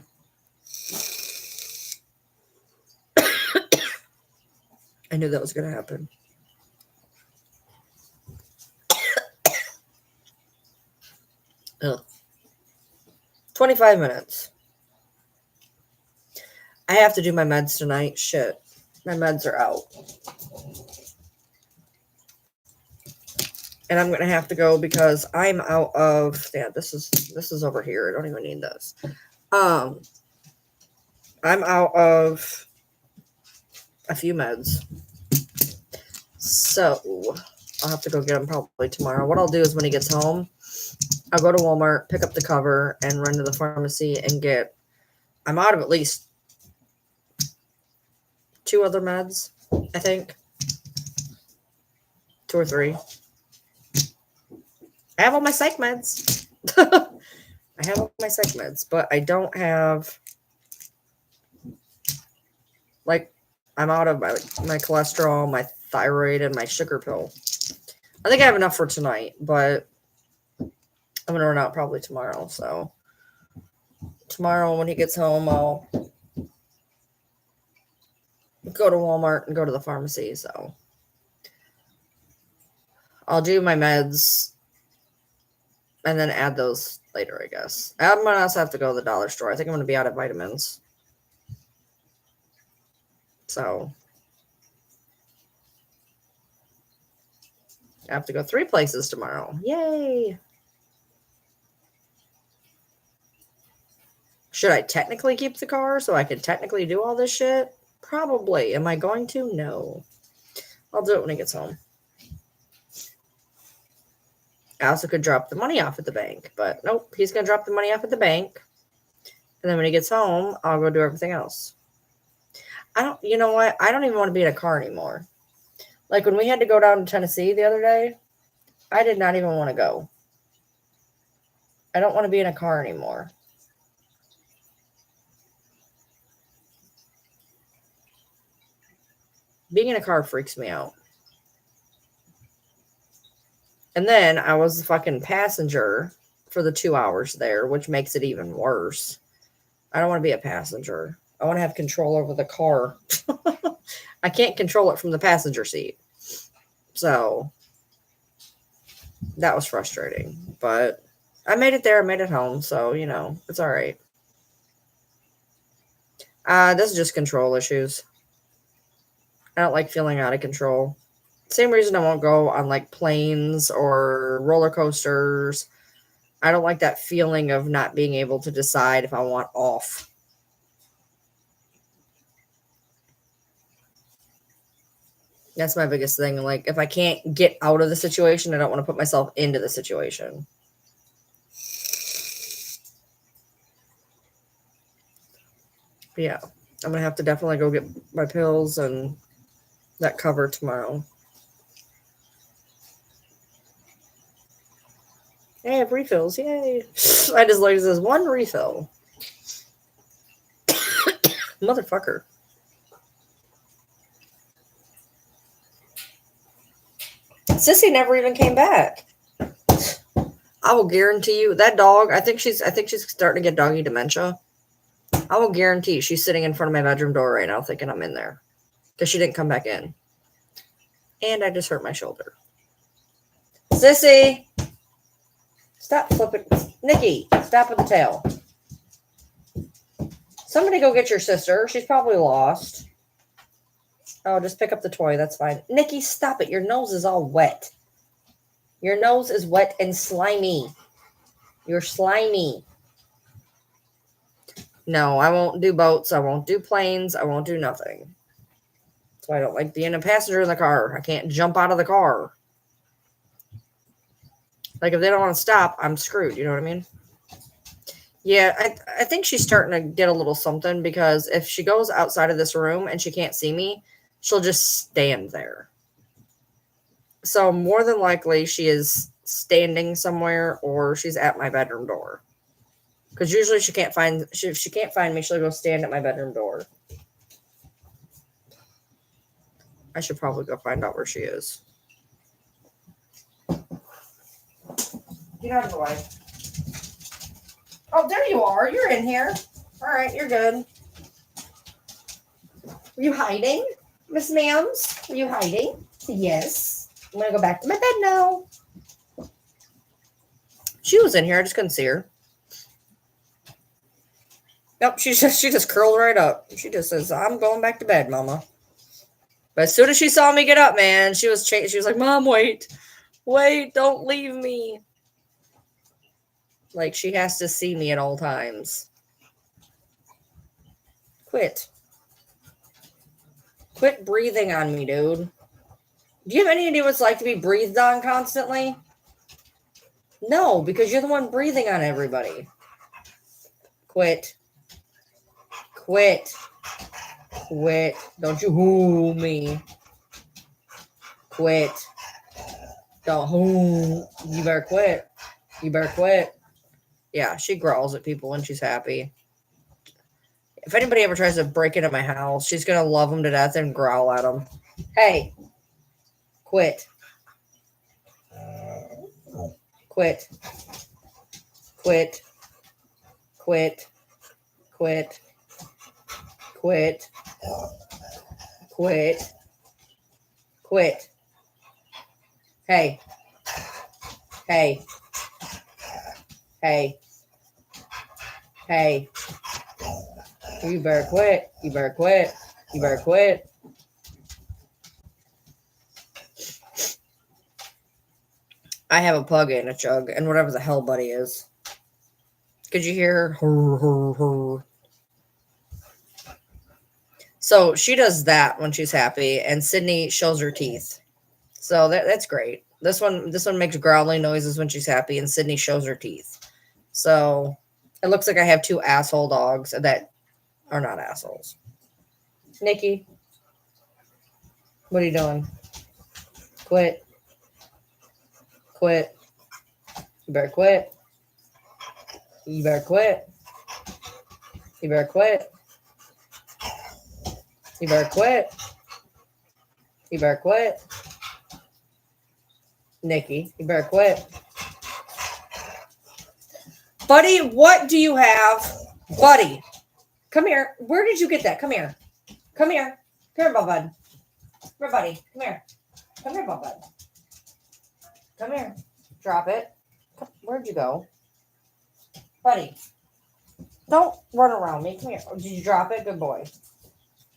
I knew that was going to happen. Ugh. 25 minutes. I have to do my meds tonight. Shit. My meds are out. And I'm going to have to go because I'm out of, yeah, this is over here. I don't even need this. I'm out of a few meds. So I'll have to go get them probably tomorrow. What I'll do is when he gets home, I'll go to Walmart, pick up the cover, and run to the pharmacy and get, I'm out of at least 2 other meds, I think. 2 or 3. I have all my psych meds. I have all my psych meds, but I don't have, like, I'm out of my cholesterol, my thyroid, and my sugar pill. I think I have enough for tonight, but I'm going to run out probably tomorrow. So tomorrow when he gets home, I'll go to Walmart and go to the pharmacy. So I'll do my meds and then add those later, I guess. I'm going to also have to go to the dollar store. I think I'm going to be out of vitamins. So I have to go 3 places tomorrow. Yay. Should I technically keep the car so I can technically do all this shit? Probably. Am I going to? No. I'll do it when he gets home. I also could drop the money off at the bank, but nope, he's going to drop the money off at the bank. And then when he gets home, I'll go do everything else. You know what? I don't even want to be in a car anymore. Like when we had to go down to Tennessee the other day, I did not even want to go. I don't want to be in a car anymore. Being in a car freaks me out. And then I was the fucking passenger for the 2 hours there, which makes it even worse. I don't want to be a passenger. I want to have control over the car. I can't control it from the passenger seat. So that was frustrating. But I made it there. I made it home. So, you know, it's all right. This is just control issues. I don't like feeling out of control. Same reason I won't go on like planes or roller coasters. I don't like that feeling of not being able to decide if I want off. That's my biggest thing. Like, if I can't get out of the situation, I don't want to put myself into the situation. But yeah, I'm going to have to definitely go get my pills and that cover tomorrow. I have refills. Yay. I just like this one refill. Motherfucker. Sissy never even came back. I will guarantee you that dog, I think she's starting to get doggy dementia. I will guarantee she's sitting in front of my bedroom door right now thinking I'm in there. Because she didn't come back in. And I just hurt my shoulder. Sissy! Stop flipping. Nikki, stop with the tail. Somebody go get your sister. She's probably lost. Oh, just pick up the toy. That's fine. Nikki, stop it. Your nose is all wet. Your nose is wet and slimy. You're slimy. No, I won't do boats. I won't do planes. I won't do nothing. That's why I don't like being a passenger in the car. I can't jump out of the car. Like, if they don't want to stop, I'm screwed. You know what I mean? Yeah, I think she's starting to get a little something because if she goes outside of this room and she can't see me, she'll just stand there. So more than likely she is standing somewhere or she's at my bedroom door. Because usually if she can't find me, she'll go stand at my bedroom door. I should probably go find out where she is. Get out of the way. Oh, there you are. You're in here. All right, you're good. Were you hiding, Miss Ma'ams? Were you hiding? Yes. I'm going to go back to my bed now. She was in here. I just couldn't see her. Nope, she just curled right up. She just says, I'm going back to bed, Mama. But as soon as she saw me get up, man, she was like, Mom, wait. Wait, don't leave me. Like, she has to see me at all times. Quit breathing on me, dude. Do you have any idea what it's like to be breathed on constantly? No, because you're the one breathing on everybody. Quit. Don't you hoo me. Quit. Don't hoo. You better quit. Yeah, she growls at people when she's happy. If anybody ever tries to break into my house, she's going to love them to death and growl at them. Hey, quit. Quit. Quit. Quit. Quit. Quit. Quit. Quit. Hey. Hey. Hey. Hey. You better quit. You better quit. You better quit. I have a pug and a chug and whatever the hell Buddy is. Could you hear her? So she does that when she's happy, and Sydney shows her teeth. So that's great. This one makes growling noises when she's happy, and Sydney shows her teeth. So it looks like I have two asshole dogs that are not assholes. Nikki, what are you doing? Quit. Quit. You better quit. You better quit. You better quit. You better quit. You better quit. Nikki, you better quit. Buddy, what do you have? Buddy, come here. Where did you get that? Come here. Come here. Come here, Bud. Come here, buddy. Come here. Come here, Bud. Come here. Drop it. Where'd you go? Buddy, don't run around me. Come here. Did you drop it? Good boy.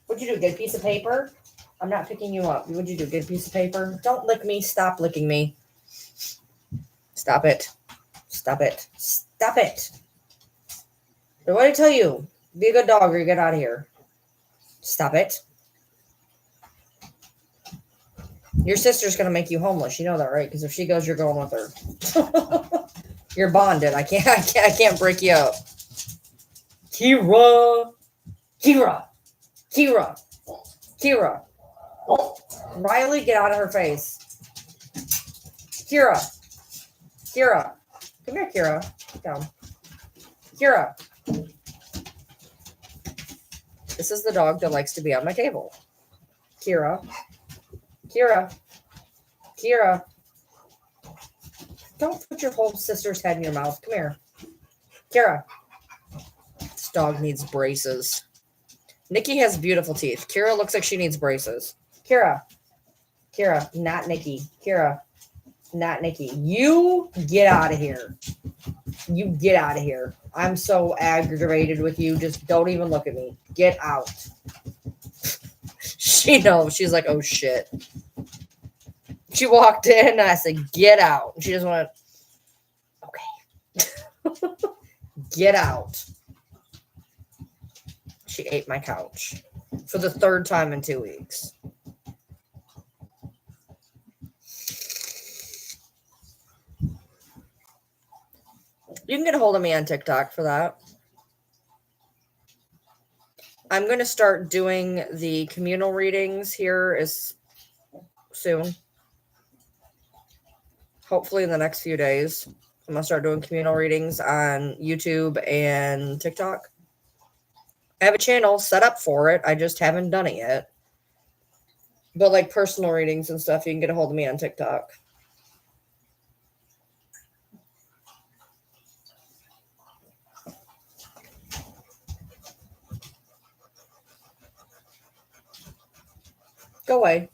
What'd you do? Get a piece of paper? I'm not picking you up. What'd you do? Get a piece of paper? Don't lick me. Stop licking me. Stop it. Stop it. Stop it. What did I tell you? Be a good dog or you get out of here. Stop it. Your sister's going to make you homeless. You know that, right? Because if she goes, you're going with her. You're bonded. I can't break you up. Kira. Riley, get out of her face. Kira. Come here, Kira. Sit down. Kira. This is the dog that likes to be on my table. Kira. Don't put your whole sister's head in your mouth. Come here. Kira. This dog needs braces. Nikki has beautiful teeth. Kira looks like she needs braces. Kira, not Nikki. Kira, not Nikki. You get out of here. You get out of here. I'm so aggravated with you. Just don't even look at me. Get out. She knows. She's like, oh, shit. She walked in and I said, get out. And she just went, okay. Get out. She ate my couch for the third time in 2 weeks. You can get a hold of me on TikTok for that. I'm going to start doing the communal readings here soon. Hopefully in the next few days. I'm going to start doing communal readings on YouTube and TikTok. I have a channel set up for it. I just haven't done it yet. But like personal readings and stuff, you can get a hold of me on TikTok. Go away.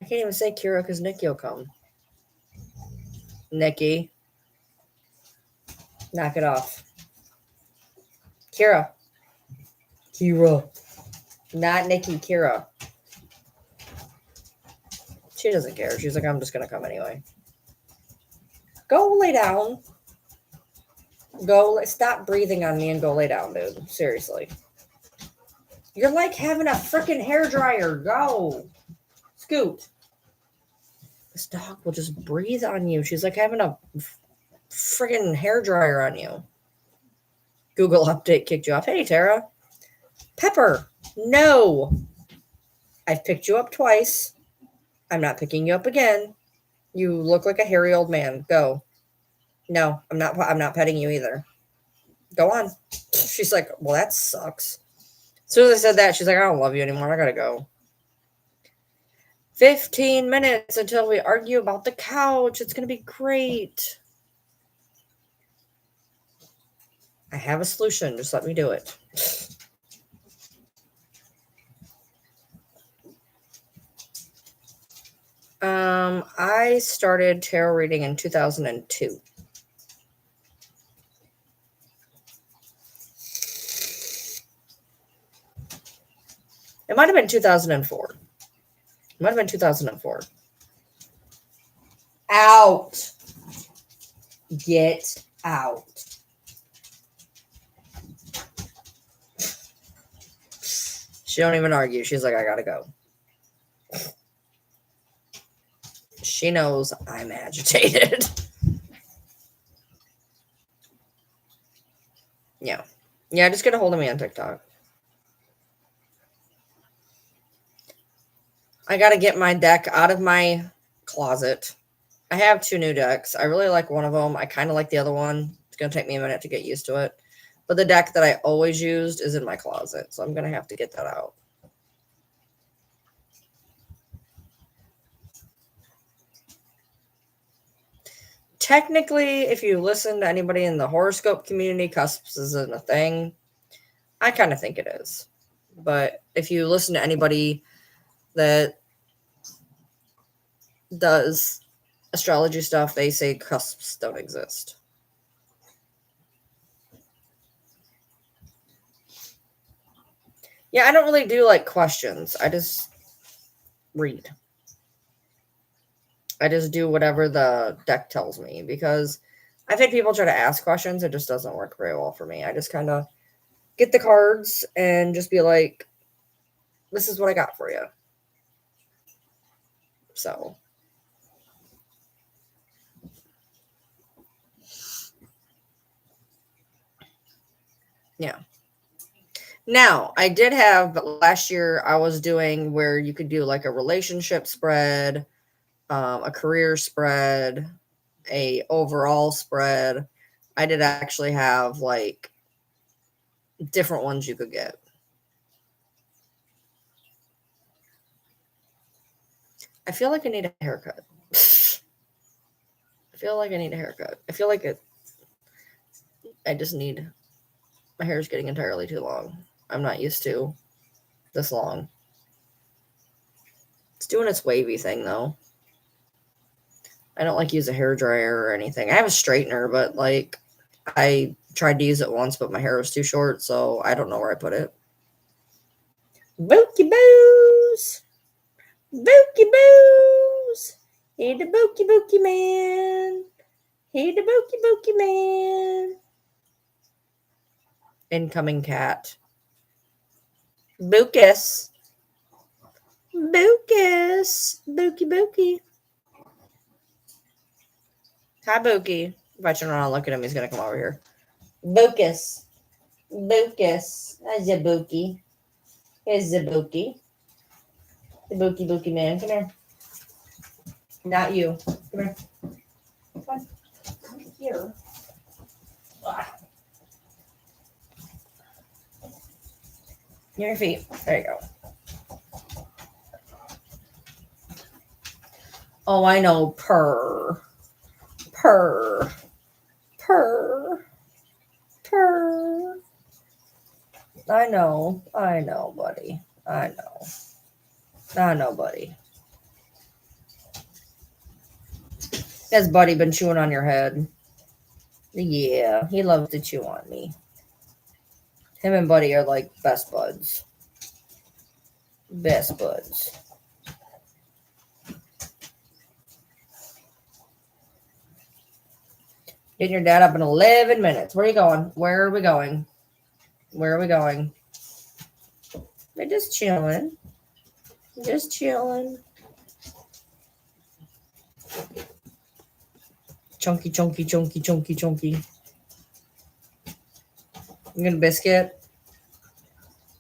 I can't even say Kira because Nikki will come. Nikki. Knock it off. Kira. Not Nikki, Kira. She doesn't care. She's like, I'm just going to come anyway. Go lay down. Stop breathing on me and go lay down, dude. Seriously. You're like having a freaking hairdryer. Go. Scoot. This dog will just breathe on you. She's like having a friggin' hairdryer on you. Google update kicked you off. Hey, Tara. Pepper. No. I've picked you up twice. I'm not picking you up again. You look like a hairy old man. Go. No, I'm not petting you either. Go on. She's like, well, that sucks. As soon as I said that, she's like, I don't love you anymore. I gotta go. 15 minutes until we argue about the couch. It's gonna be great. I have a solution. Just let me do it. I started tarot reading in 2002. It might have been 2004. It might have been 2004. Out. Get out. She don't even argue. She's like, I gotta go. She knows I'm agitated. Yeah. Yeah, just get a hold of me on TikTok. I gotta get my deck out of my closet. I have 2 new decks. I really like one of them. I kind of like the other one. It's gonna take me a minute to get used to it. But the deck that I always used is in my closet, so I'm gonna have to get that out. Technically, if you listen to anybody in the horoscope community, cusps isn't a thing. I kind of think it is. But if you listen to anybody that does astrology stuff, they say cusps don't exist. Yeah, I don't really do like questions. I just read. I just do whatever the deck tells me because I've had people try to ask questions. It just doesn't work very well for me. I just kind of get the cards and just be like, this is what I got for you. So, yeah. Now, I did have last year, I was doing where you could do like a relationship spread, a career spread, a overall spread. I did actually have like different ones you could get. I feel like I need a haircut. I feel like I need a haircut. I feel like I just need, my hair is getting entirely too long. I'm not used to this long. It's doing its wavy thing though. I don't like use a hair dryer or anything. I have a straightener, but like I tried to use it once, but my hair was too short, so I don't know where I put it. Bookie boos! Bookie boos! Hey the bookie man! Hey the bookie man! Incoming cat. Bookus! Bookus! Bookie. Hi, Bookie. If I turn around and look at him, he's going to come over here. Bookus. That's a Bookie. Here's the Bookie. The Bookie man. Come here. Not you. Come here. Come here. Your feet. There you go. Oh, I know. Purr. I know, buddy. I know, buddy. Has Buddy been chewing on your head? Yeah, he loves to chew on me. Him and Buddy are like best buds. Best buds. Getting your dad up in 11 minutes. Where are you going? Where are we going? We're just chilling. Chunky. You get a biscuit?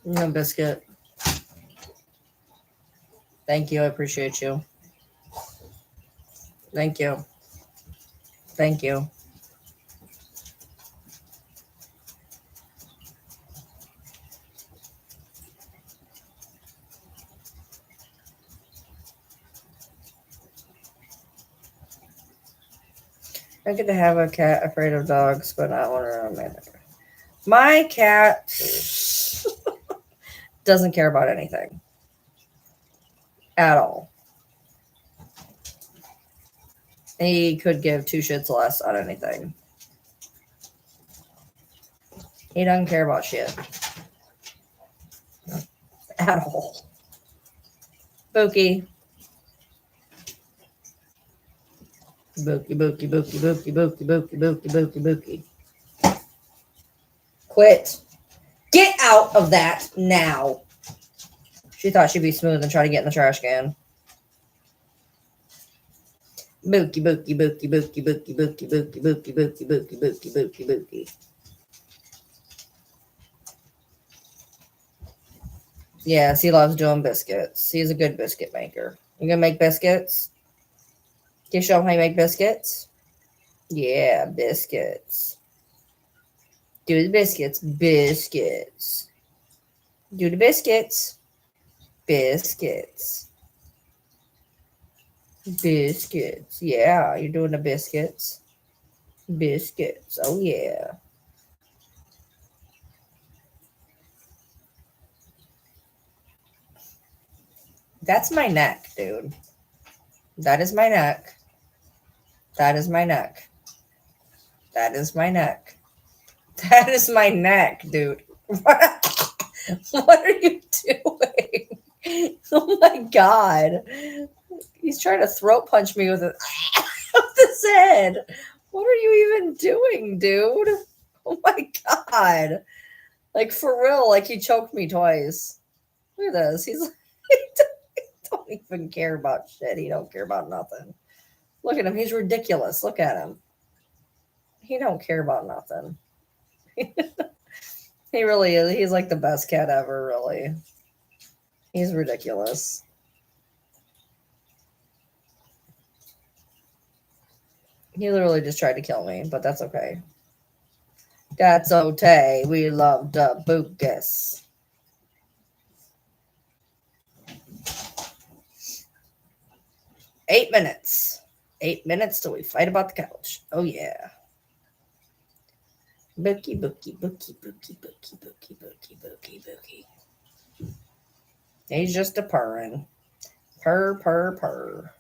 No biscuit. Thank you. I appreciate you. Thank you. Thank you. I get to have a cat afraid of dogs, but not one around me. My cat doesn't care about anything at all. He could give two shits less on anything. He doesn't care about shit at all. Bookie. Bookie, bookie, bookie, bookie, bookie, bookie, bookie, bookie, bookie. Quit. Get out of that now. She thought she'd be smooth and try to get in the trash can. Bookie, bookie, bookie, bookie, bookie, bookie, bookie, bookie, bookie, bookie, bookie, bookie, bookie. Yes, he loves doing biscuits. He's a good biscuit maker. You gonna make biscuits? Can you show him how you make biscuits? Yeah, biscuits. Do the biscuits. Biscuits. Do the biscuits. Biscuits. Biscuits. Yeah, you're doing the biscuits. Biscuits. Oh, yeah. That's my neck, dude. That is my neck. That is my neck. That is my neck. That is my neck, dude. What are you doing? Oh my god. He's trying to throat punch me with his head. What are you even doing, dude? Oh my god. Like for real, like he choked me twice. Look at this. He's like, he don't even care about shit. He don't care about nothing. Look at him. He's ridiculous. Look at him. He don't care about nothing. He really is. He's like the best cat ever, really. He's ridiculous. He literally just tried to kill me, but that's okay. That's okay. We love the Bookus. Eight minutes. 8 minutes till we fight about the couch. Oh, yeah. Bookie, bookie, bookie, bookie, bookie, bookie, bookie, bookie, bookie. He's just a purring. Purr, purr, purr.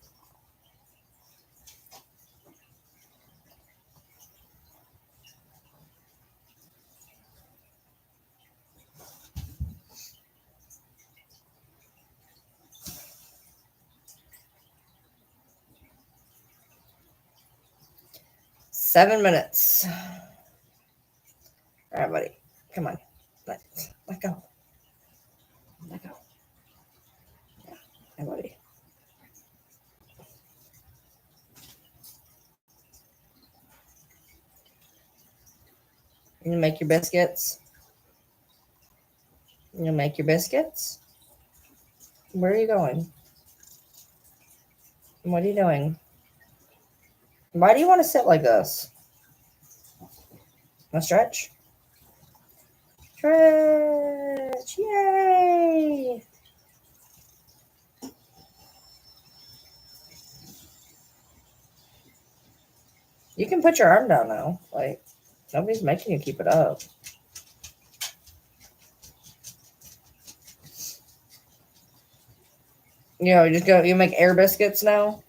Seven minutes. All right, buddy. Come on. Let go. Let go. Yeah. Hey, buddy. You gonna make your biscuits? You gonna make your biscuits? Where are you going? What are you doing? Why do you want to sit like this? Want to stretch? Stretch! Yay! You can put your arm down now. Like, nobody's making you keep it up. You know, just go. You make air biscuits now.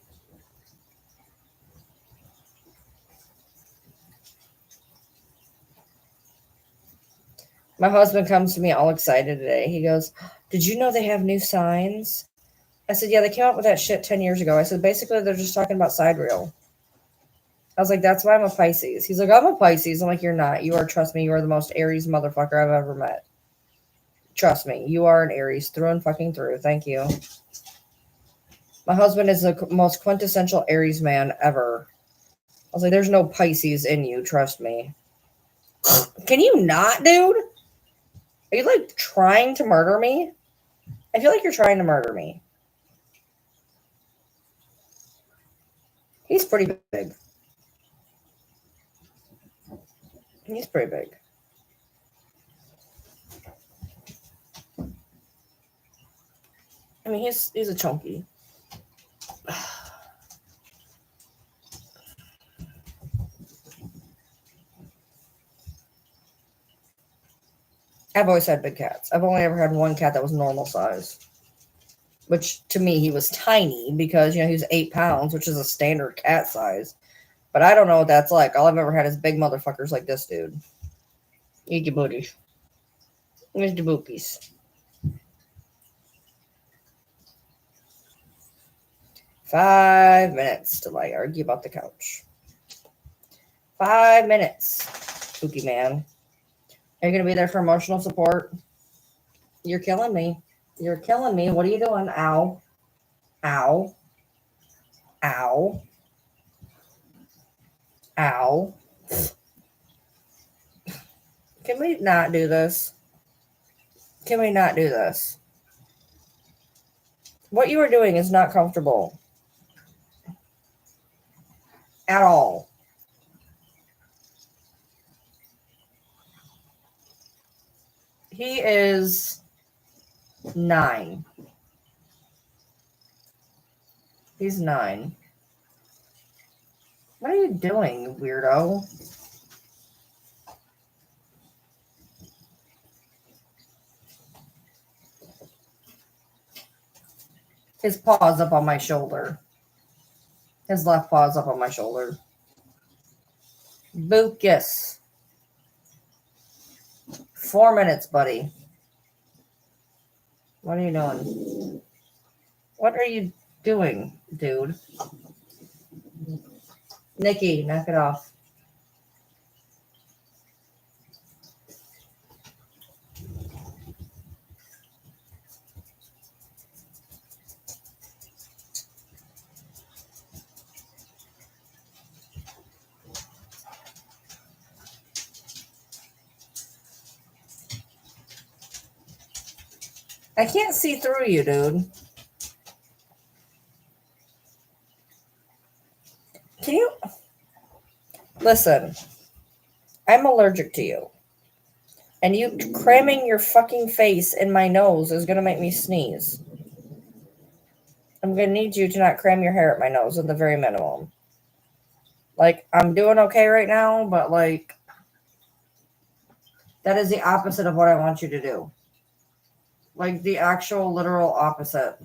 My husband comes to me all excited today. He goes, "Did you know they have new signs?" I said, "Yeah, they came up with that shit 10 years ago." I said, "Basically, they're just talking about sidereal." I was like, "That's why I'm a Pisces." He's like, "I'm a Pisces." I'm like, "You're not. You are, trust me, you are the most Aries motherfucker I've ever met. Trust me, you are an Aries through and fucking through. Thank you." My husband is the most quintessential Aries man ever. I was like, "There's no Pisces in you. Trust me." Can you not, dude? Are you like trying to murder me? I feel like you're trying to murder me. He's pretty big. He's pretty big. I mean, he's a chunky. I've always had big cats. I've only ever had one cat that was normal size. Which, to me, he was tiny because, he was 8 pounds, which is a standard cat size. But I don't know what that's like. All I've ever had is big motherfuckers like this dude. Eat your booties. Here's the boopies. 5 minutes till I argue about the couch. 5 minutes, spooky man. Are you going to be there for emotional support? You're killing me. You're killing me. What are you doing? Ow. Ow. Ow. Ow. Can we not do this? Can we not do this? What you are doing is not comfortable. At all. He is 9. He's 9. What are you doing, weirdo? His paw's up on my shoulder. His left paw's up on my shoulder. Bookus. 4 minutes, buddy. What are you doing? What are you doing, dude? Nikki, knock it off. I can't see through you, dude. Can you? Listen, I'm allergic to you. And you cramming your fucking face in my nose is going to make me sneeze. I'm going to need you to not cram your hair at my nose at the very minimum. Like, I'm doing okay right now, but, like, that is the opposite of what I want you to do. Like, the actual literal opposite.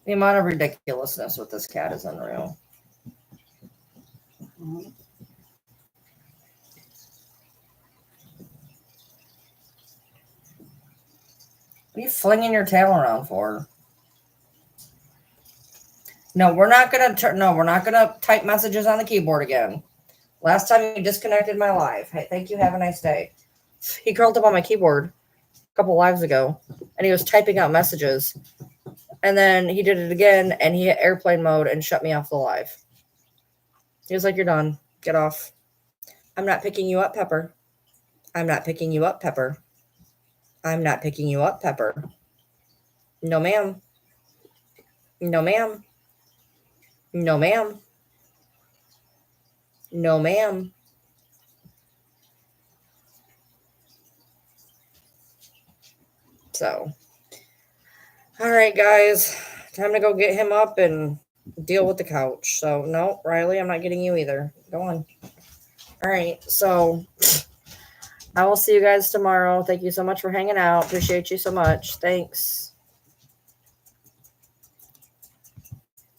The amount of ridiculousness with this cat is unreal. What are you flinging your tail around for? No, we're not gonna type messages on the keyboard again. Last time you disconnected my live. Hey, thank you. Have a nice day. He curled up on my keyboard a couple lives ago, and he was typing out messages. And then he did it again, and he hit airplane mode and shut me off the live. He was like, "You're done. Get off." I'm not picking you up, Pepper. I'm not picking you up, Pepper. I'm not picking you up, Pepper. No, ma'am. No, ma'am. No, ma'am. No, ma'am. So, all right, guys. Time to go get him up and deal with the couch. So, no, Riley, I'm not getting you either. Go on. All right. So, I will see you guys tomorrow. Thank you so much for hanging out. Appreciate you so much. Thanks.